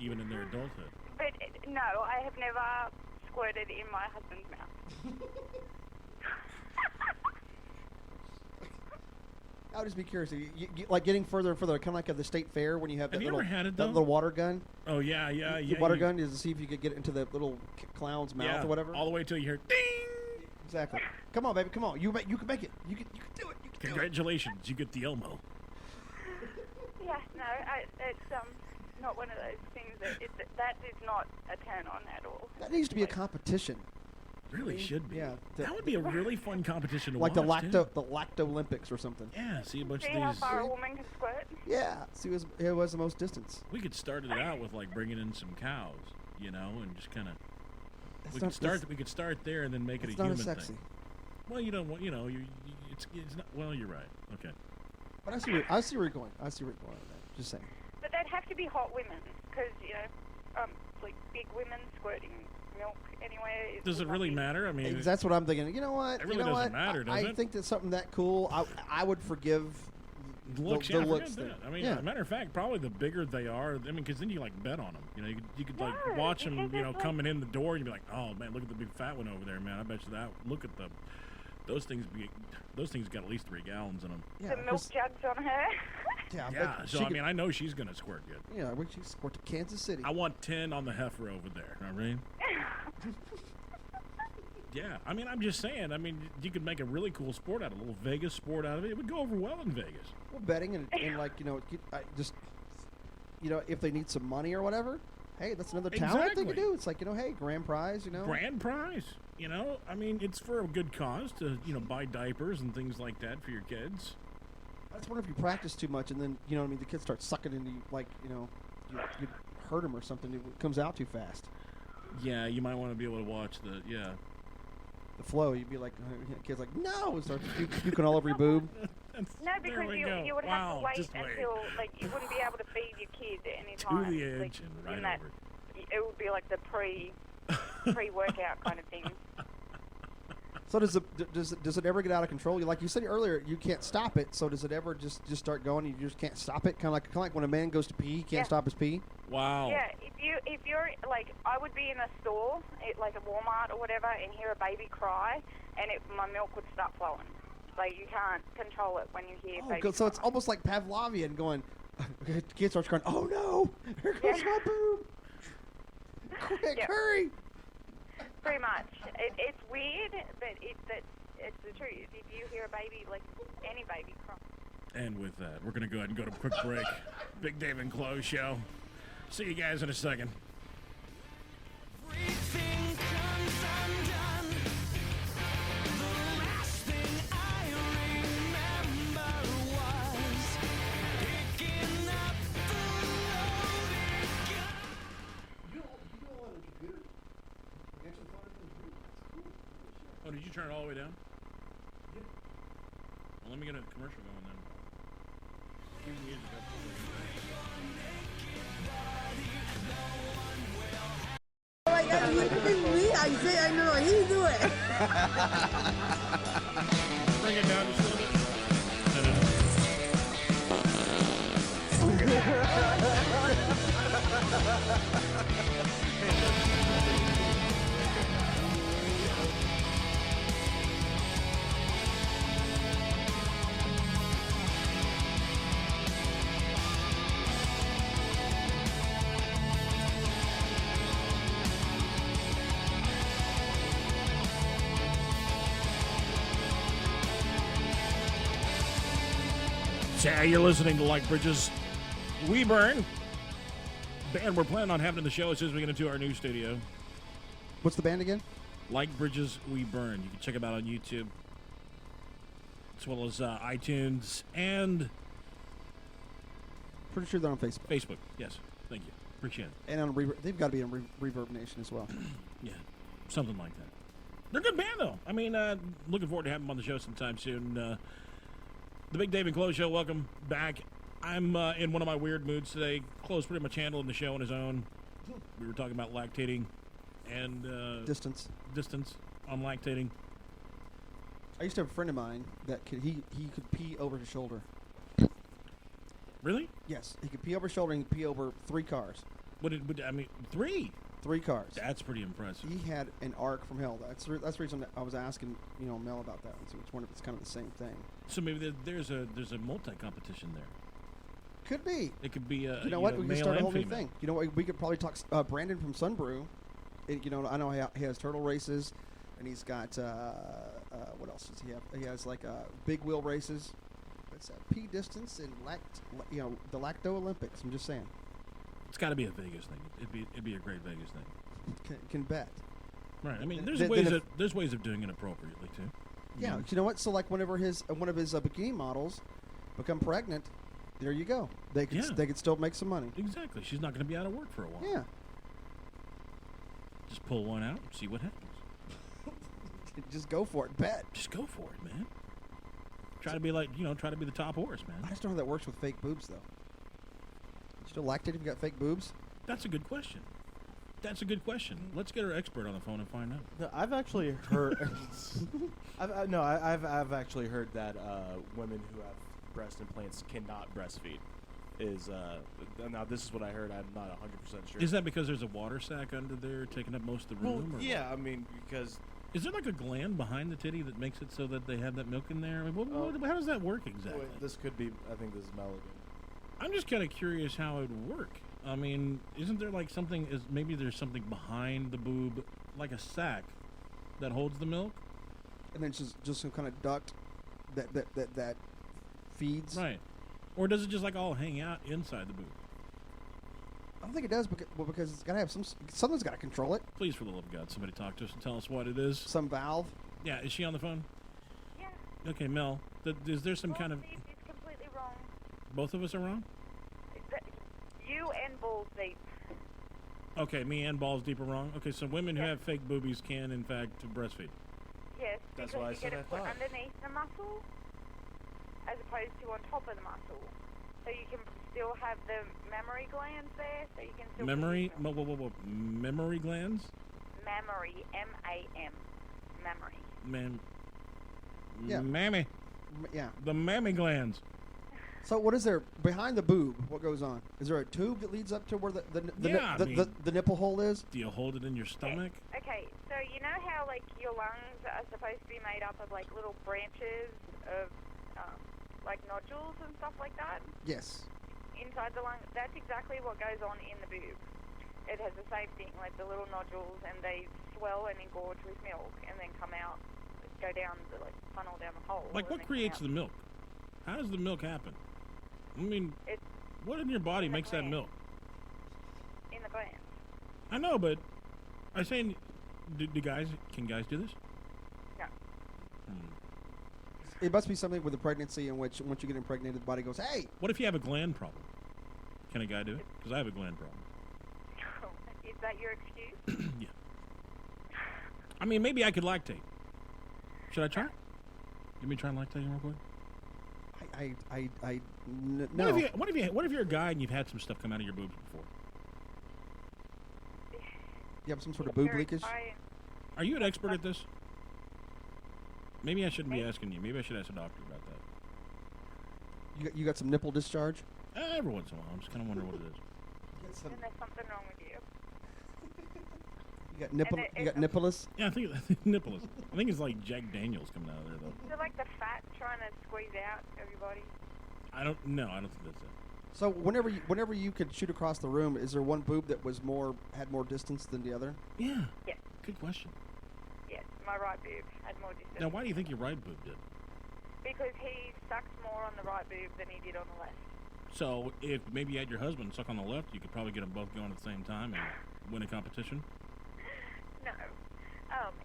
even in their adulthood. But no, I have never squirted in my husband's mouth. I would just be curious. You getting further and further, kind of like at the state fair when you have that Have you little ever had it, that though? little water gun. Oh yeah. The water gun is to see if you could get it into the little clown's mouth or whatever. All the way till you hear ding. Exactly. Come on, baby. Come on. You can make it. You can do it. You can do it. Congratulations, you get the Elmo. Yeah, no, it's not one of those things that is not a turn on at all. That needs to be a competition. Really should be. Yeah. That would be a really fun competition to Like watch. the Lacto Olympics or something. Yeah, see a bunch See of how these. far a woman can squirt? Yeah. See who was the most distance. We could start it out with bringing in some cows, and just kind of. We could start there and then make it a It's not human as sexy. thing. Well, you don't want. It's not. Well, you're right. Okay. But I see where you're going. I see where you're going with that. Just saying. But they'd have to be hot women, because, big women squirting milk anywhere. Does it really matter? I mean, That's what I'm thinking. You know what? It really you know doesn't what? matter, does I it? think that's something that cool. I would forgive looks. the Yeah, looks forget thing. that. I mean, Yeah. as a matter of fact, probably the bigger they are. I mean, because then you bet on them. You could No, watch them. because it's Coming in the door, and you'd be like, oh man, look at the big fat one over there, man. I bet you that. Look at those things got at least 3 gallons in them. Yeah, The milk 'cause- jugs on her. Yeah. Yeah. but So she I could- mean, I know she's gonna squirt good. Yeah, we should squirt to Kansas City. I want 10 on the heifer over there. All right. Yeah, I mean, I'm just saying. I mean, you could make a really cool sport out of it, a little Vegas sport out of it. It would go over well in Vegas. Well, betting and just if they need some money or whatever, hey, that's another talent thing to Exactly. do. It's hey, grand prize, Grand prize. I mean, it's for a good cause to, buy diapers and things like that for your kids. I just wonder if you practice too much and then the kids start sucking into you, you hurt him or something. It comes out too fast. Yeah, you might want to be able to watch the flow. You'd be like, kid's like, no, and starts puking all over your boob. No, because you would have to wait until you wouldn't be able to feed your kid at any time. To the edge and right in that, over. It would be like the pre-workout kind of thing. So does it ever get out of control? Like you said earlier, you can't stop it. So does it ever just start going? You just can't stop it. Kind of like when a man goes to pee, he can't stop his pee. Wow. Yeah, if you're like, I would be in a store, like a Walmart or whatever, and hear a baby cry, and my milk would start flowing. Like you can't control it when you hear baby So cry. it's almost like Pavlovian going. Kid starts crying. Oh no! Here goes my boob! Quick, hurry! Pretty much. It's weird, but it's the truth. If you hear a baby, like any baby cry. And with that, we're going to go ahead and go to a quick break. Big Dave and Clo Show. See you guys in a second. Oh, did you turn it all the way down? Yeah. Well, let me get a commercial going then. Cue music up. Oh my God, he did me. I say I know he do it. Bring it down just a little bit. You're listening to Like Bridges, We Burn. Band we're planning on having in the show as soon as we get into our new studio. What's the band again? Like Bridges, We Burn. You can check them out on YouTube, as well as iTunes and... Pretty sure they're on Facebook. Facebook, yes. Thank you. Appreciate it. And on they've got to be on Reverb Nation as well. Yeah, something like that. They're a good band, though. I mean, looking forward to having them on the show sometime soon. The Big Dave Clo Show, welcome back. I'm in one of my weird moods today. Clo's pretty much handling the show on his own. We were talking about lactating and... Distance on lactating. I used to have a friend of mine that he could pee over his shoulder. Really? Yes, he could pee over his shoulder and he could pee over 3 cars. I mean, 3? 3 cars. That's pretty impressive. He had an arc from hell. That's the reason that I was asking, Mel about that one. So which one if it's kind of the same thing. So maybe there's a multi-competition there. Could be. It could be a we could start a whole new female. thing. We could probably talk Brandon from Sunbrew. I know he has turtle races, and he's got what else does he have? He has like big wheel races. What's that? P distance and the Lacto Olympics. I'm just saying. It's got to be a Vegas thing. It'd be a great Vegas thing. Can bet. Right. I mean, there's ways of doing it appropriately too. Yeah. You know what? So like whenever one of his bikini models become pregnant, there you go. They could still make some money. Exactly. She's not going to be out of work for a while. Yeah. Just pull one out and see what happens. Just go for it. Bet. Just go for it, man. Try to be the top horse, man. I just don't know how that works with fake boobs, though. You still lactate if you got fake boobs? That's a good question. Let's get our expert on the phone and find out. No, I've actually heard. I've actually heard that women who have breast implants cannot breastfeed. Now this is what I heard. I'm not 100% sure. Is that because there's a water sac under there taking up most of the room? Well, yeah, I mean because. Is there like a gland behind the titty that makes it so that they have that milk in there? I mean, how does that work exactly? Wait, this could be. I think this is Mel again. I'm just kind of curious how it would work. I mean, isn't there like something? Maybe there's something behind the boob, like a sac, that holds the milk, and then just some kind of duct that feeds. Right. Or does it just like all hang out inside the boob? I don't think it does, because it's got to have something's got to control it. Please, for the love of God, somebody talk to us and tell us what it is. Some valve. Yeah, is she on the phone? Yeah. Okay, Mel. Is there some kind of? It's completely wrong. Both of us are wrong. You and balls deep. Okay, me and balls deep are wrong. Okay, so women who have fake boobies can, in fact, breastfeed. Yes, That's because what I you said get I it put thought. underneath the muscle as opposed to on top of the muscle. So you can still have the mammary glands there, so you can still Memory? produce milk. Memory glands? Mammary, M-A-M, mammary. Yeah. Mammy. Yeah. The mammy glands. So what is there behind the boob? What goes on? Is there a tube that leads up to where the nipple hole is? Do you hold it in your stomach? Okay, so you know how like your lungs are supposed to be made up of like little branches of like nodules and stuff like that Yes. inside the lung? That's exactly what goes on in the boob. It has the same thing, like the little nodules, and they swell and engorge with milk, and then come out, go down the like funnel down the hole. Like, what creates the milk? How does the milk happen? I mean, what in your body makes that milk? In the glands. I know, but I'm saying, can guys do this? No. It must be something with the pregnancy in which once you get impregnated, the body goes, hey! What if you have a gland problem? Can a guy do it? Because I have a gland problem. Is that your excuse? Yeah. I mean, maybe I could lactate. Should I try? Give me try lactating real quick. No. What if you're a guy and you've had some stuff come out of your boobs before? You have some sort of boob leakage? Are you an expert at this? Maybe I shouldn't be asking you. Maybe I should ask a doctor about that. You got some nipple discharge? Every once in a while. I'm just kind of wondering what it is. Then there's something wrong with you. You got nipple? You got nippolus? Yeah, I think nippolus. I think it's like Jack Daniels coming out of there, though. Is it like the fat trying to squeeze out of your body? I don't think that's it. So whenever you could shoot across the room, is there one boob that was had more distance than the other? Yeah. Yes. Good question. Yes, my right boob had more distance. Now, why do you think your right boob did? Because he sucked more on the right boob than he did on the left. So, if maybe you had your husband suck on the left, you could probably get them both going at the same time and win a competition? No.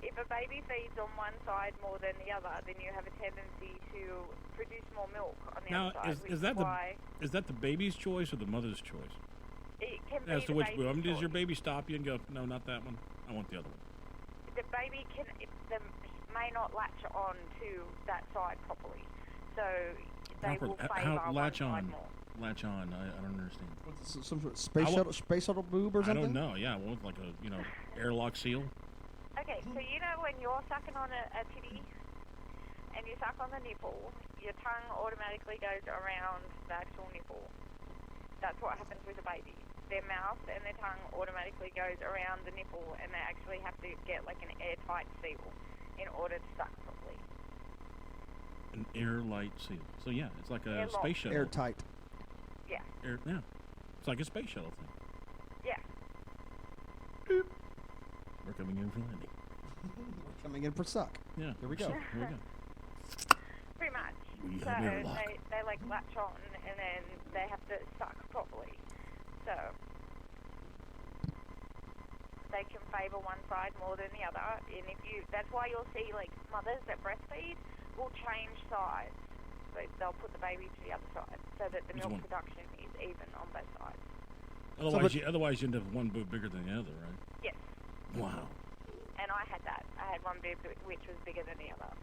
If a baby feeds on one side more than the other, then you have a tendency to produce more milk on the other side. Is that the baby's choice or the mother's choice? It can As be to the which baby's boob? I mean, does your choice. baby stop you and go, no, not that one. I want the other one. The baby may not latch on to that side properly, so they will favour one latch side on? more. Latch on. I don't understand. Some sort of space shuttle boob or something? I don't know. Yeah, well, like a airlock seal. Okay, so you know when you're sucking on a titty and you suck on the nipple, your tongue automatically goes around the actual nipple. That's what happens with a baby. Their mouth and their tongue automatically goes around the nipple, and they actually have to get like an airtight seal in order to suck properly. An airlight seal. So yeah, it's like a Airlock. space shuttle. Airtight. Yeah. Yeah. It's like a space shuttle thing. Yeah. We're coming in for landing. We're coming in for suck. Yeah. Here we go. So, here we go. Pretty much. We So have airlock. they like latch on, and then they have to suck properly. So they can favour one side more than the other, and that's why you'll see like mothers that breastfeed will change sides. So they'll put the baby to the other side so that the milk production is even on both sides. Otherwise, you end up with one boob bigger than the other, right? Yes. Wow. And I had that. I had one boob which was bigger than the other.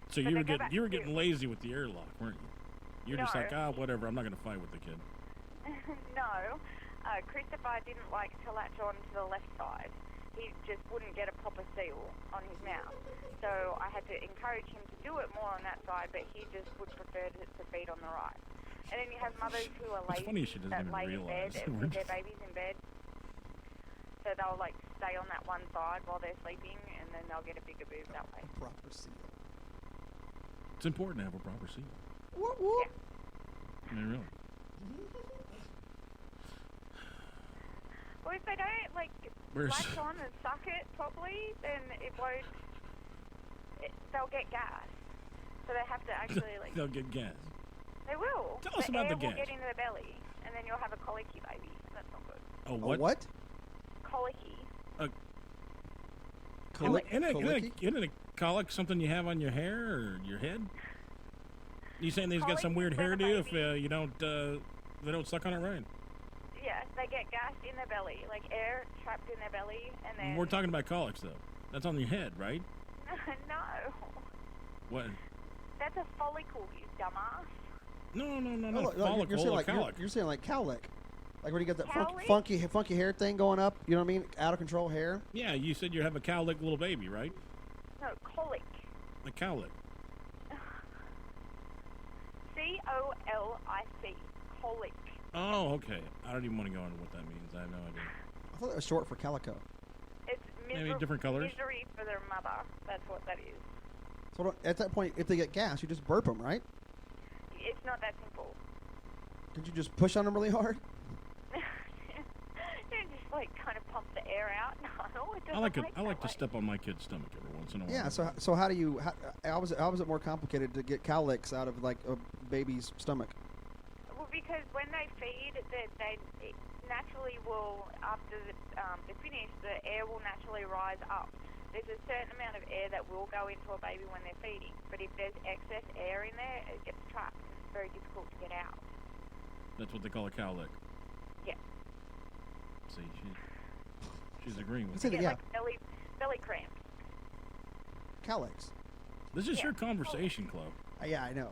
So But you were getting lazy with the airlock, weren't you? You're just like, whatever. I'm not going to fight with the kid. No. Christopher didn't like to latch on to the left side. He just wouldn't get a proper seal on his mouth. So I had to encourage him to do it more on that side, but he just would prefer to feed on the right. And then you have mothers who are It's funny lazy she doesn't that even lay in bed realize. and put their babies in bed. So they'll like stay on that one side while they're sleeping, and then they'll get a bigger boob that way. Proper seal. It's important to have a proper seal. Whoop, whoop. Yeah. I mean, really. Well, if they don't like latch on and suck it properly, then it won't. They'll get gas. So they have to actually like. They'll get gas. They will. Tell us about the air will gas. get into the belly, and then you'll have a colicky baby. That's not good. Oh, what? A what? Colicky. Isn't a colic something you have on your hair or your head? You saying they've got some weird hairdo if you don't they don't suck on it right? Yeah, they get gas in their belly, like air trapped in their belly, and then... We're talking about colics, though. That's on your head, right? No. What? That's a follicle, you dumbass. No. Follicle you're saying or like colic. you're saying like cowlick, like when you get that Cowlick? funky hair thing going up. You know what I mean? Out of control hair. Yeah, you said you have a cowlick little baby, right? No, colic. A cowlick. C-O-L-I-C. Colic. Oh, okay. I don't even want to go into what that means. I have no idea. I thought that was short for calico. It's Maybe different colors? misery for their mother. That's what that is. So at that point, if they get gas, you just burp them, right? It's not that simple. Did you just push on them really hard? You just like kind of pump the air out. No, it doesn't. I like to step on my kid's stomach every once in a while. Yeah. So how do you? How was it more complicated to get cowlicks out of like a baby's stomach? Well, because when they feed, they naturally will, after they're finished, the air will naturally rise up. There's a certain amount of air that will go into a baby when they're feeding, but if there's excess air in there, it gets trapped. It's very difficult to get out. That's what they call a cowlick. Yeah. See, she's agreeing with They me. get, Like belly cramps. Cowlicks. This is your conversation, Clo. Yeah, I know.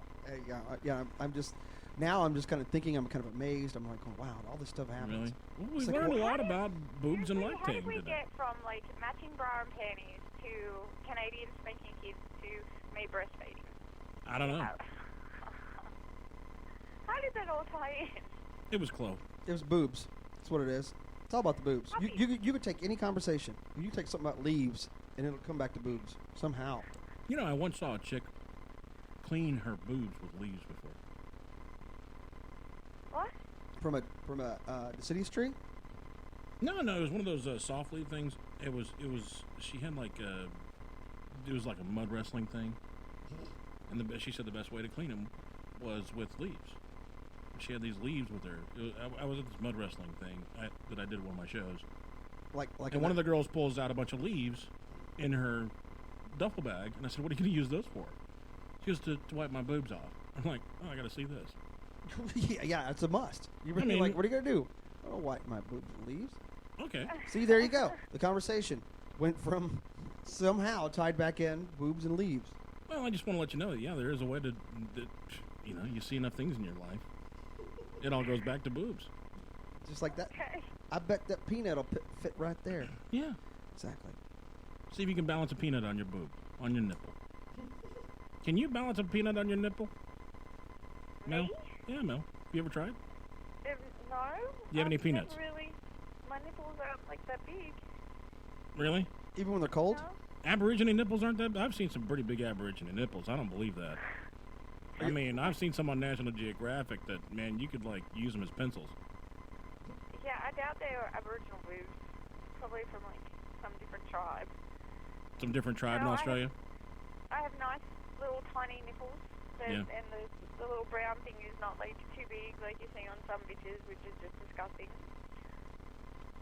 I'm just kind of thinking. I'm kind of amazed. I'm like, oh, wow, all this stuff happens. Really? Well, It's we've like, learned a what- lot about boobs and How did lactating we today. get from like matching bra and panties to Canadian spanking kids to me breastfeeding? I don't know. How did that all tie in? It was Clo. It was boobs. That's what it is. It's all about the boobs. You could take any conversation. You can take something about leaves, and it'll come back to boobs somehow. You know, I once saw a chick clean her boobs with leaves before. What? From a deciduous tree. No, it was one of those soft leaf things. It was. She had like it was like a mud wrestling thing, and she said the best way to clean them was with leaves. She had these leaves with her. I was at this mud wrestling thing that I did at one of my shows. And one of the girls pulls out a bunch of leaves in her duffel bag, and I said, "What are you going to use those for?" She goes, to wipe my boobs off. I'm like, "Oh, I got to see this." yeah, it's a must. You're really like, what are you gonna do? Oh, wipe my boobs with leaves. Okay. See, there you go. The conversation went from somehow tied back in boobs and leaves. Well, I just want to let you know that, yeah, there is a way that you see enough things in your life. It all goes back to boobs. Just like that. Okay. I bet that peanut will fit right there. Yeah. Exactly. See if you can balance a peanut on your boob, on your nipple. Can you balance a peanut on your nipple? Mel? Me? Yeah, Mel. You ever tried? No. You have any peanuts? Not really. My nipples aren't like that big. Really? Even when they're cold? No. Aborigine nipples aren't that? I've seen some pretty big Aborigine nipples. I don't believe that. I mean, I've seen some on National Geographic that, man, you could, like, use them as pencils. Yeah, I doubt they are Aboriginal boobs. Probably from like some different tribe. Some different tribe in No, Australia? I have nice little tiny nipples. Yeah. And the little brown thing is not like too big like you see on some bitches, which is just disgusting.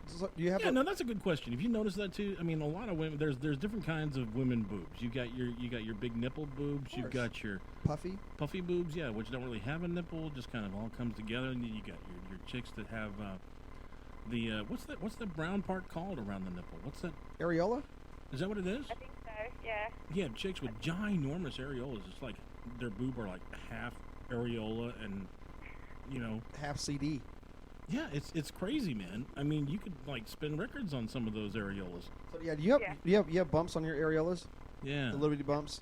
So do you have Yeah, no, that's a good question. Have you noticed that too? I mean, a lot of women. There's different kinds of women boobs. You got your big nipple boobs. You've got your puffy boobs. Yeah, which don't really have a nipple. Just kind of all comes together. And then you got your chicks that have what's the brown part called around the nipple? What's that? Areola? Is that what it is? I think so. Yeah. Yeah, chicks with ginormous areolas. It's like their boob are like half areola and half CD. Yeah, it's crazy, man. I mean, you could like spin records on some of those areolas. So yeah, do you have bumps on your areolas? Yeah. The little bitty bumps?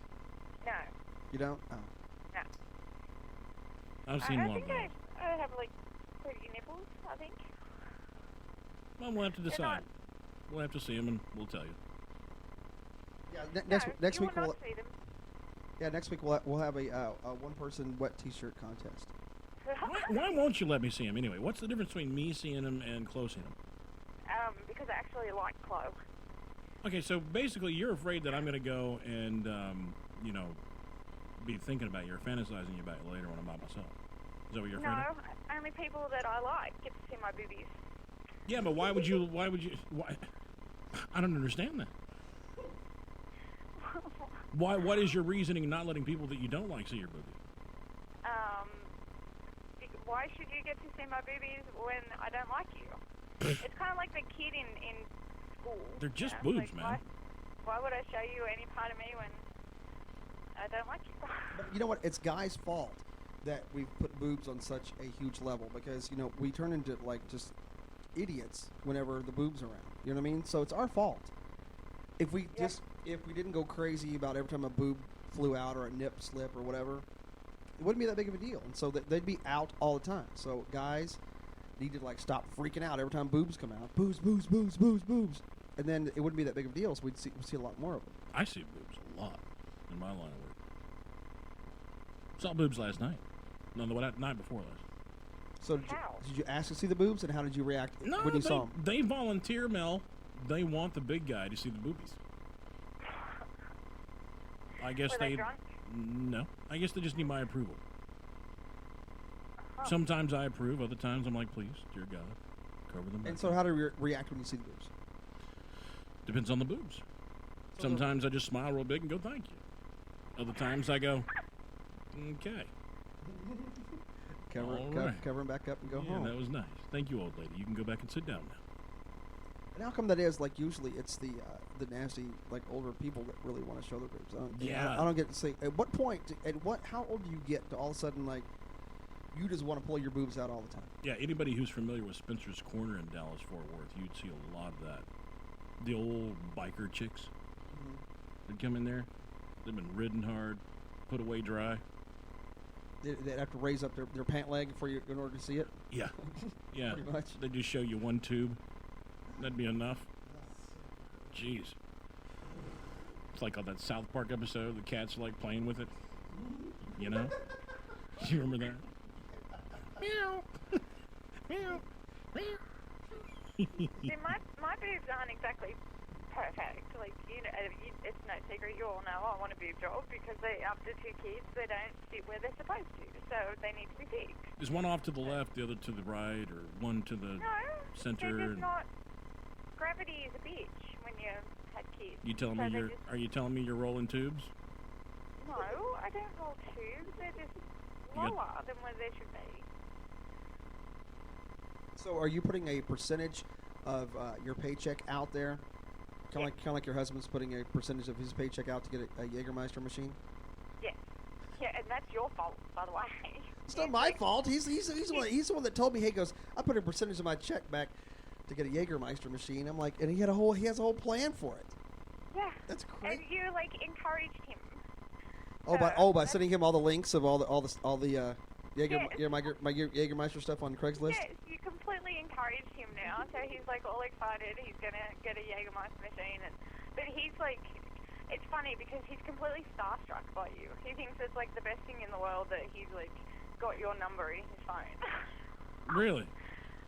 No. You don't? Oh. No. I've seen I one of think those. I have like pretty nipples. I think. Well, we'll have to They're decide. not- We'll have to see them and we'll tell you. Yeah, No, next you week will we'll not see them. next week we'll have a one-person wet T-shirt contest. Why won't you let me see them anyway? What's the difference between me seeing them and Clo seeing them? Because I actually like Clo. Okay, so basically you're afraid that I'm going to go and, be thinking about you or fantasizing about you later when I'm by myself. Is that what you're afraid No, of? only people that I like get to see my boobies. Yeah, but why? I don't understand that. What is your reasoning in not letting people that you don't like see your boobies? why should you get to see my boobies when I don't like you? It's kind of like the kid in school. They're just you know? boobs, Like, man. Why would I show you any part of me when I don't like you? But you know what? It's guys' fault that we've put boobs on such a huge level because, you know, we turn into, like, just idiots whenever the boobs are around. You know what I mean? So it's our fault. If we if we didn't go crazy about every time a boob flew out or a nip slip or whatever, it wouldn't be that big of a deal. And so they'd be out all the time. So guys need to, like, stop freaking out every time boobs come out. Boobs, boobs, boobs, boobs, boobs. And then it wouldn't be that big of a deal, so we'd see a lot more of them. I see boobs a lot in my line of work. Saw boobs last night. No, the night before last. So did you ask to see the boobs, and how did you react when you saw them? They volunteer, Mel. They want the big guy to see the boobies. I guess Were they drunk? No. I guess they just need my approval. Sometimes I approve. Other times I'm like, please, dear God, cover them. And so how do you react when you see the boobs? Depends on the boobs. Sometimes I just smile real big and go, thank you. Other times I go, okay. Cover them back up and go home. That was nice. Thank you, old lady. You can go back and sit down now. And how come that is? Like, usually it's the nasty, like, older people that really want to show their boobs. I don't get to say, at what point, how old do you get to all of a sudden, like, you just want to pull your boobs out all the time? Yeah, anybody who's familiar with Spencer's Corner in Dallas-Fort Worth, you'd see a lot of that. The old biker chicks would come in there. They've been ridden hard, put away dry. They'd have to raise up their pant leg in order to see it? Yeah. Yeah. Pretty much. They just show you one tube. That'd be enough. Jeez. It's like on that South Park episode, the cats like playing with it. You know? You remember that? Meow. Meow. Meow. See, my boobs aren't exactly perfect. Like, you know, it's no secret. You all know I want a boob job because after 2 kids, they don't sit where they're supposed to. So they need to be fixed. Is one off to the left, the other to the right, or one to the center? They're just not. Gravity is a bitch when you had kids. You telling me are you telling me you're rolling tubes? No, I don't roll tubes. They're just lower than where they should be. So are you putting a percentage of your paycheck out there? Kind of like your husband's putting a percentage of his paycheck out to get a Jägermeister machine? Yes. Yeah, and that's your fault, by the way. It's not my fault. He's the one that told me. Hey, goes, I put a percentage of my check back to get a Jägermeister machine. I'm like, and he has a whole plan for it. Yeah. That's crazy. And you like encouraged him. By sending him all the links of all the Jägermeister stuff on Craigslist. Yes, you completely encouraged him now, so he's like all excited. He's gonna get a Jägermeister machine, but he's like, it's funny because he's completely starstruck by you. He thinks it's like the best thing in the world that he's like got your number in his phone. Really?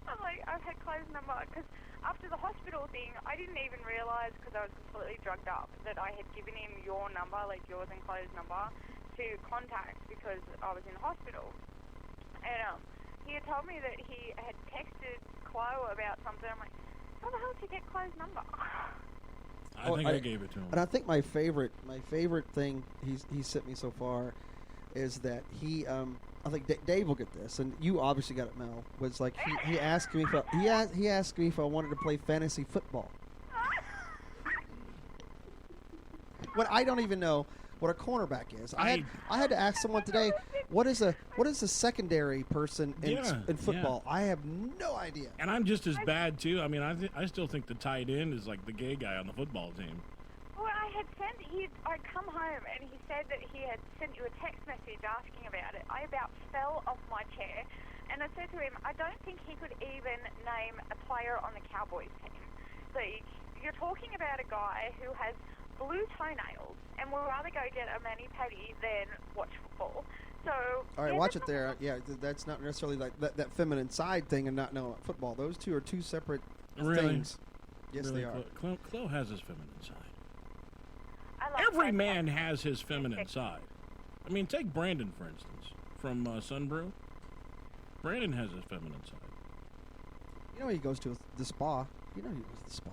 I'm like, I've had Chloe's number because after the hospital thing, I didn't even realize because I was completely drugged up that I had given him your number, like yours and Chloe's number, to contact because I was in hospital. And he had told me that he had texted Chloe about something. I'm like, how the hell did you get Chloe's number? I think I gave it to him. And I think my favorite thing he's sent me so far is that he I think Dave will get this, and you obviously got it, Mel. Was like he asked me if I wanted to play fantasy football. When I don't even know what a cornerback is. I had to ask someone today, what is a secondary person in football? I have no idea. And I'm just as bad too. I mean, I still think the tight end is like the gay guy on the football team. Well, I'd come home and he said that he had sent you a text message asking about it. I about fell off my chair, and I said to him, I don't think he could even name a player on the Cowboys team. Like, you're talking about a guy who has blue toenails and would rather go get a mani-pedi than watch football. So, all right, watch it there. Yeah, that's not necessarily like that feminine side thing and not knowing about football. Those two are two separate things. Yes, really? They are. Chloe has his feminine side. Like every man has his feminine side. I mean, take Brandon, for instance, from Sunbrew. Brandon has his feminine side. You know he goes to the spa. You know he goes to the spa.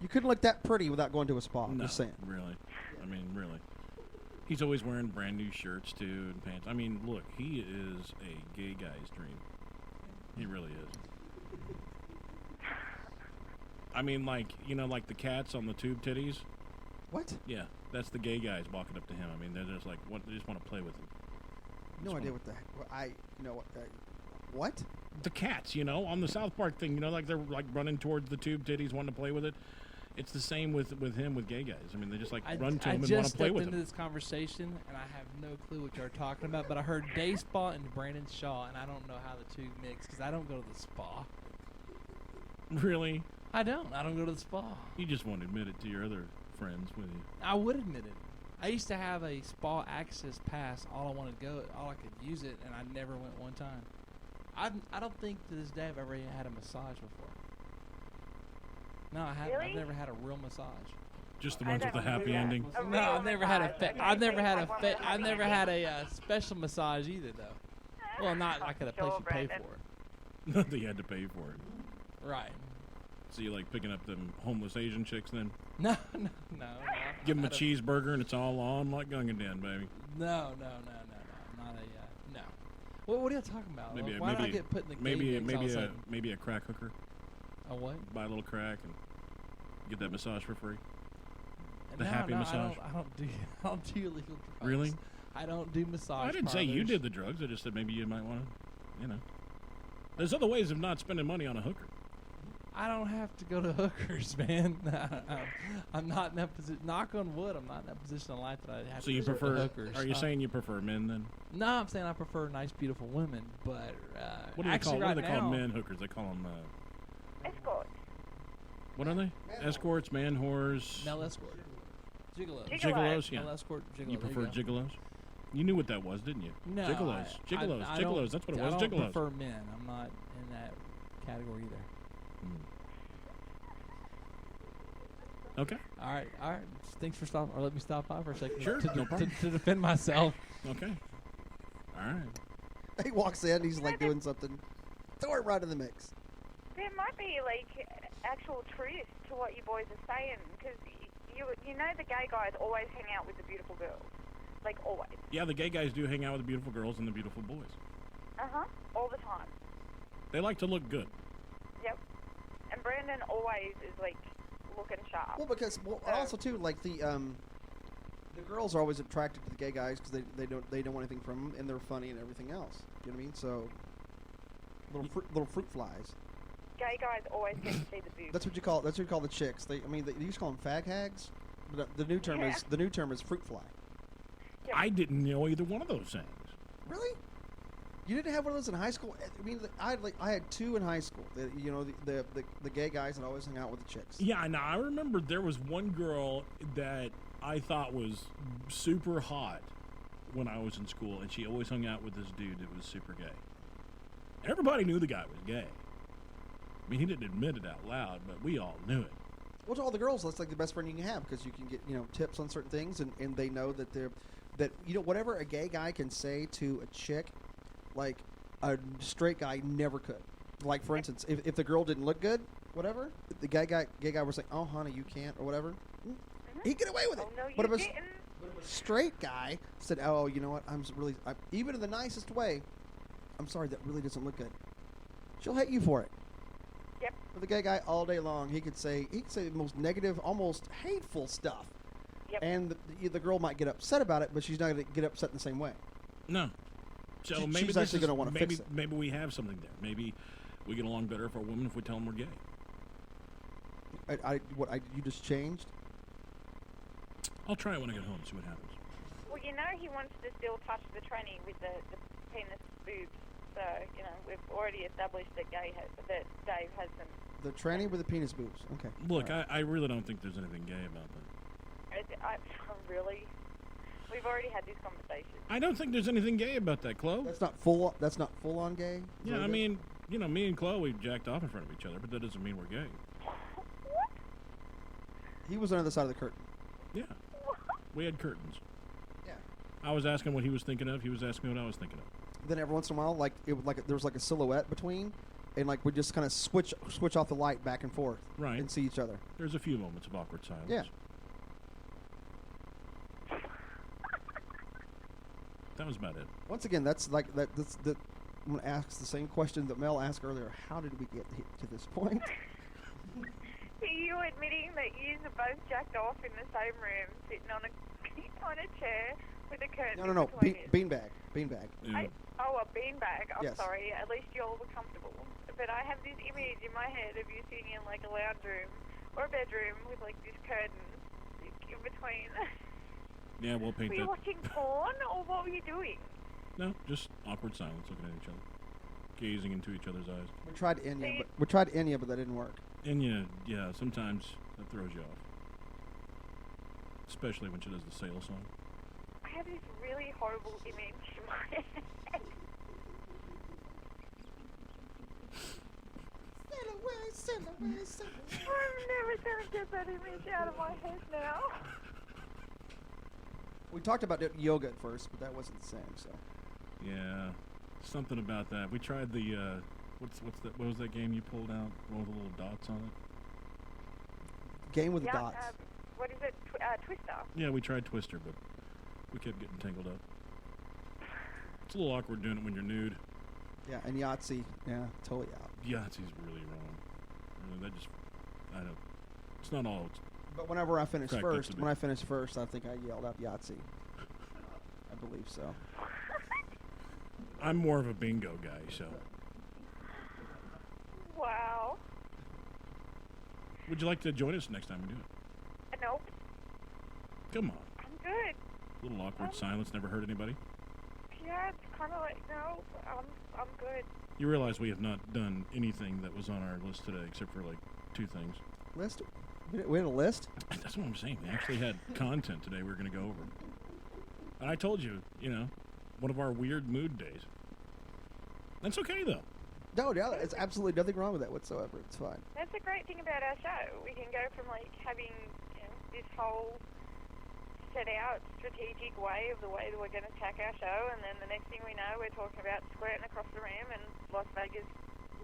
You couldn't look that pretty without going to a spa. No, Just saying. Really. I mean, really. He's always wearing brand new shirts too and pants. I mean, look, he is a gay guy's dream. He really is. I mean, like, you know, like the cats on the tube titties. What? Yeah, that's the gay guys walking up to him. I mean, they're just like, what? They just want to play with him. No idea what the heck. What? The cats, you know, on the South Park thing, you know, like they're like running towards the tube titties, wanting to play with it. It's the same with him with gay guys. I mean, they just like run to him and want to play with him. I just stepped into this conversation and I have no clue what you're talking about, but I heard Day Spa and Brandon Shaw, and I don't know how the two mix because I don't go to the spa. Really? I don't go to the spa. You just won't admit it to your other friends, will you? I would admit it. I used to have a spa access pass. All I wanted to go, all I could use it, and I never went one time. I don't think to this day I've ever had a massage before. No, I haven't. Really? I've never had a real massage. Just the ones with the happy ending. No, I've never had I've never had a special massage either, though. Well, not like at a place you pay for it. Not that you had to pay for it. Right. So you like picking up them homeless Asian chicks then? No. Give them a cheeseburger and it's all on like Gunga Den, baby. No. Not a no. What are you talking about? Why did I get put in the maybe a crack hooker? A what? Buy a little crack and get that massage for free. The no, happy massage. I don't do illegal drugs. Really? I don't do massage. I didn't say you did the drugs. I just said maybe you might want to, you know. There's other ways of not spending money on a hooker. I don't have to go to hookers, man. I'm not in that position. Knock on wood, I'm not in that position in life that I have so to you go prefer? to hookers. Are you saying you prefer men then? No, I'm saying I prefer nice, beautiful women. But what do they call? What do they call men hookers? They call them escorts. What are they? Escorts, man whores. Male escort. Gigolos. Gigolos, yeah. Male escort, gigolo. You prefer gigolos? You knew what that was, didn't you? No. Gigolos. Gigolos. That's what it was. I don't Gigolos. prefer men. I'm not in that category either. Okay. All right. Thanks for stopping, or let me stop by for a second. Sure, no problem. To defend myself. Okay. All right. He walks in, he's like doing something. Throw it right in the mix. There might be like actual truth to what you boys are saying, because you know the gay guys always hang out with the beautiful girls, like always. Yeah, the gay guys do hang out with the beautiful girls and the beautiful boys. All the time. They like to look good. Yep. And Brandon always is like looking sharp. Well, because also too, like the girls are always attracted to the gay guys because they don't want anything from them, and they're funny and everything else. You know what I mean? So little fruit flies. Gay guys always get to see the boobs. That's what you call the chicks. They used to call them fag hags, but the new term is fruit fly. Yep. I didn't know either one of those things. Really? You didn't have one of those in high school? I mean, I had two in high school. The gay guys that always hung out with the chicks. Yeah, now I remember there was one girl that I thought was super hot when I was in school, and she always hung out with this dude that was super gay. Everybody knew the guy was gay. I mean, he didn't admit it out loud, but we all knew it. Well, to all the girls, that's like the best friend you can have because you can get tips on certain things, and they know that whatever a gay guy can say to a chick, like a straight guy never could. Like for instance, if the girl didn't look good, whatever, the gay guy was like, "Oh, honey, you can't," or whatever. He'd get away with it. Oh, no, but you if a straight guy said, "Oh, you know what? Even in the nicest way, I'm sorry, that really doesn't look good," she'll hate you for it. Yep. But the gay guy all day long, he could say the most negative, almost hateful stuff. Yep. And the girl might get upset about it, but she's not going to get upset in the same way. No. So She's maybe actually going to want to fix it. Maybe we have something there. Maybe we get along better for a woman if we tell them we're gay. You just changed? I'll try it when I get home and see what happens. Well, he wants to still touch the tranny with the penis boobs. So, we've already established that Dave has them. The tranny with the penis boobs. Okay. Look, right. I really don't think there's anything gay about that. Really? We've already had this conversation. I don't think there's anything gay about that, Chloe. That's not full on gay? Yeah, I mean, me and Chloe, we jacked off in front of each other, but that doesn't mean we're gay. What? He was on the other side of the curtain. Yeah. We had curtains. Yeah. I was asking what he was thinking of. He was asking me what I was thinking of. Then every once in a while, there was like a silhouette between, and like we just kind of switch off the light back and forth, right, and see each other. There's a few moments of awkward silence. Yeah. That was about it. Once again, that's like that. I'm gonna ask the same question that Mel asked earlier. How did we get to this point? Are you admitting that you are both jacked off in the same room, sitting on a on a chair with a curtain? No. Beanbag. Yeah. A beanbag. I'm Yes. sorry. At least you all were comfortable. But I have this image in my head of you sitting in like a lounge room or a bedroom with like this curtain in between. Yeah, we'll paint Were you that. watching porn or what were you doing? No, just awkward silence, looking at each other, gazing into each other's eyes. We tried Enya, but that didn't work. And yeah, sometimes that throws you off, especially when she does the sail song. I have this really horrible image in my head. Sail away. I'm never going to get that image out of my head now. We talked about yoga at first, but that wasn't the same. So Yeah, something about that. We tried the what was that game you pulled out? One with the little dots on it. game with the dots. What is it? Twister. Yeah, we tried Twister, but we kept getting tangled up. It's a little awkward doing it when you're nude. Yeah, and Yahtzee. Yeah, totally out. Yahtzee's really wrong. That just, I don't. It's not all. But whenever I finished cracked up first, to be. when I finished first, I think I yelled out Yahtzee. I believe so. I'm more of a bingo guy, so. Wow. Would you like to join us next time we do it? Nope. Come on. I'm good. A little awkward silence never hurt anybody. Yeah, it's kind of like, no, I'm good. You realize we have not done anything that was on our list today except for like 2 things. List? We had a list? That's what I'm saying. We actually had content today we were going to go over. And I told you, one of our weird mood days. That's okay, though. No, it's absolutely nothing wrong with that whatsoever. It's fine. That's the great thing about our show. We can go from like having this whole set out strategic way of the way that we're going to attack our show, and then the next thing we know, we're talking about squirting across the rim and Las Vegas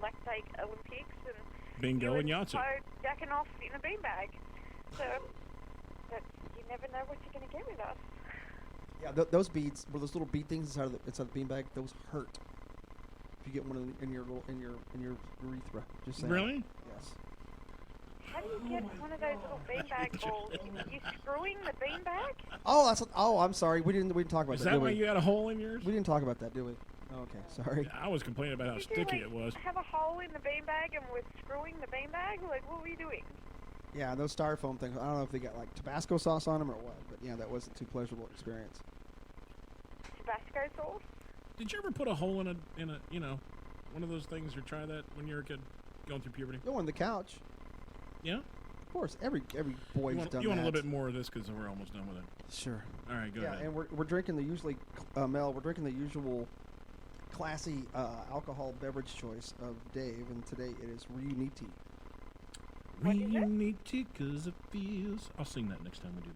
Lactate Olympics and Bingo and Yahtzee. Jacking off in a beanbag. So you never know what you're going to get with us. Yeah, those beads, or those little bead things inside the beanbag, those hurt. If you get one in your urethra, just saying. Really? Yes. How do you get one of those little beanbag balls? You screwing the beanbag? Oh, I'm sorry. We didn't talk about Is that. that why you had a hole in yours? We didn't talk about that, did we? Oh, okay, sorry. I was complaining about how Did sticky you, it was. have a hole in the beanbag and we're screwing the beanbag? Like, what were you doing? Yeah, those styrofoam things. I don't know if they got like Tabasco sauce on them or what, but yeah, that wasn't too pleasurable experience. Tabasco sauce? Did you ever put a hole in a one of those things, or try that when you were a kid going through puberty? Go on the couch. Yeah? Of course, every boy's done that. You want a little bit more of this because we're almost done with it. Sure. All right, go yeah, ahead. and we're drinking the we're drinking the usual classy alcohol beverage choice of Dave, and today it is Reuniti. Reuniti, because it feels. I'll sing that next time we do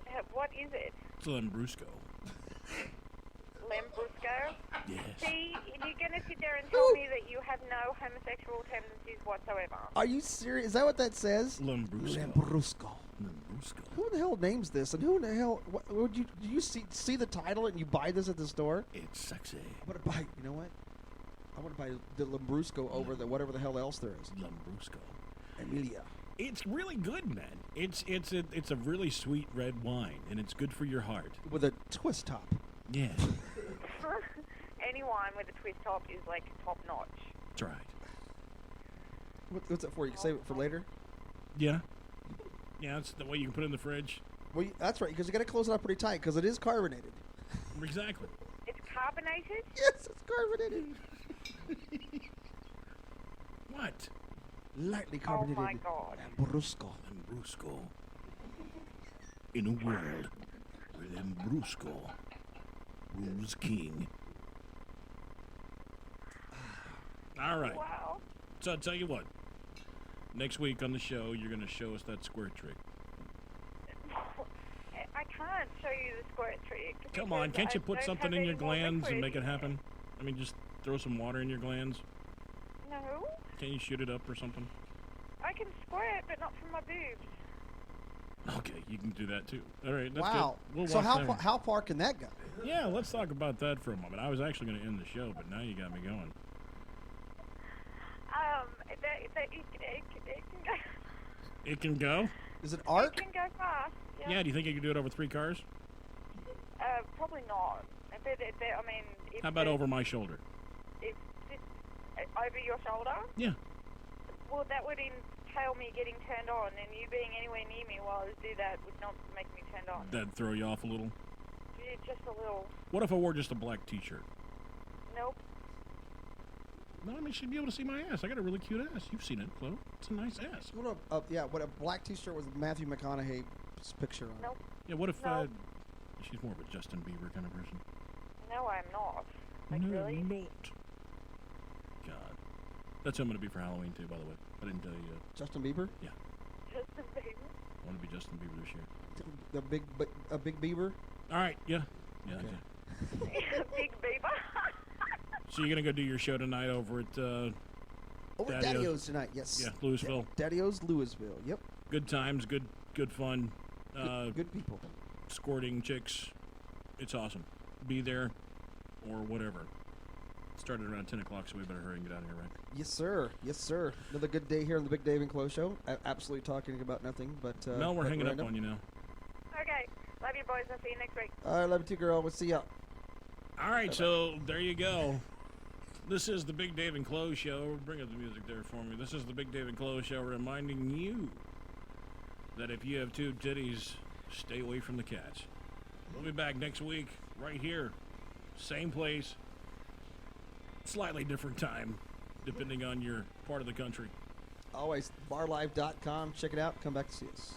that. What is it? It's Lambrusco. Lambrusco? Yes. See, you're going to sit there and tell me that you have no homosexual tendencies whatsoever. Are you serious? Is that what that says? Lambrusco. Lambrusco. Lambrusco. Who the hell names this? And who the hell? What, would you? Do you see the title and you buy this at the store? It's sexy. I'm gonna buy. You know what? I want to buy the Lambrusco over the whatever the hell else there is. Lambrusco. Emilia. It's really good, man. It's a really sweet red wine, and it's good for your heart. With a twist top. Yeah. Any wine with a twist top is like top notch. That's right. What's it for? You can save it for later. Yeah. Yeah, that's the way you can put it in the fridge. Well, that's right, because you got to close it up pretty tight, because it is carbonated. Exactly. It's carbonated? Yes, it's carbonated. What? Lightly carbonated. Oh my God. Lambrusco. Lambrusco. In a world where Lambrusco rules king. All right. Wow. So I'll tell you what. Next week on the show, you're going to show us that squirt trick. I can't show you the squirt trick. Come on, can't you I put don't something have in your any more glands and liquid. make it happen? I mean, just throw some water in your glands. No. Can't you shoot it up or something? I can squirt, but not from my boobs. Okay, you can do that too. All right. That's Wow. Good. We'll So watch how them. far can that go? Yeah, let's talk about that for a moment. I was actually going to end the show, but now you got me going. It can go. It can go? Is it arc? It can go fast. Yeah, do you think you can do it over 3 cars? Probably not. I mean, How about over my shoulder? If over your shoulder? Yeah. Well, that would entail me getting turned on, and you being anywhere near me while I do that would not make me turned on. That'd throw you off a little? Yeah, just a little. What if I wore just a black t-shirt? Nope. No, I mean, she'd be able to see my ass. I got a really cute ass. You've seen it, Chloe. It's a nice ass. What a black T-shirt with Matthew McConaughey's picture on it. Nope. Yeah, what if No. she's more of a Justin Bieber kind of person? No, I'm not. Like, no, really? not. God. That's who I'm going to be for Halloween, too, by the way. I didn't tell you yet. Justin Bieber? Yeah. Justin Bieber? I want to be Justin Bieber this year. A big Bieber? All right, yeah. Yeah, Okay. Big Bieber? So you're going to go do your show tonight over at... Over at Daddy-O's tonight, yes. Yeah, Louisville. Yeah, Daddy-O's Louisville, yep. Good times, good fun. Good people. Squirting chicks. It's awesome. Be there or whatever. Started around 10 o'clock, so we better hurry and get out of here, right? Yes, sir. Yes, sir. Another good day here on the Big Dave Clo Show. Absolutely talking about nothing, but... Mel, we're hanging up random. on you now. Okay. Love you, boys. I'll see you next week. All right, love you too, girl. We'll see ya. All right, so there you go. This is the Big Dave Clo Show. Bring up the music there for me. This is the Big Dave Clo Show reminding you that if you have tube titties, stay away from the cats. We'll be back next week right here. Same place. Slightly different time, depending on your part of the country. Always, barlive.com. Check it out. Come back to see us.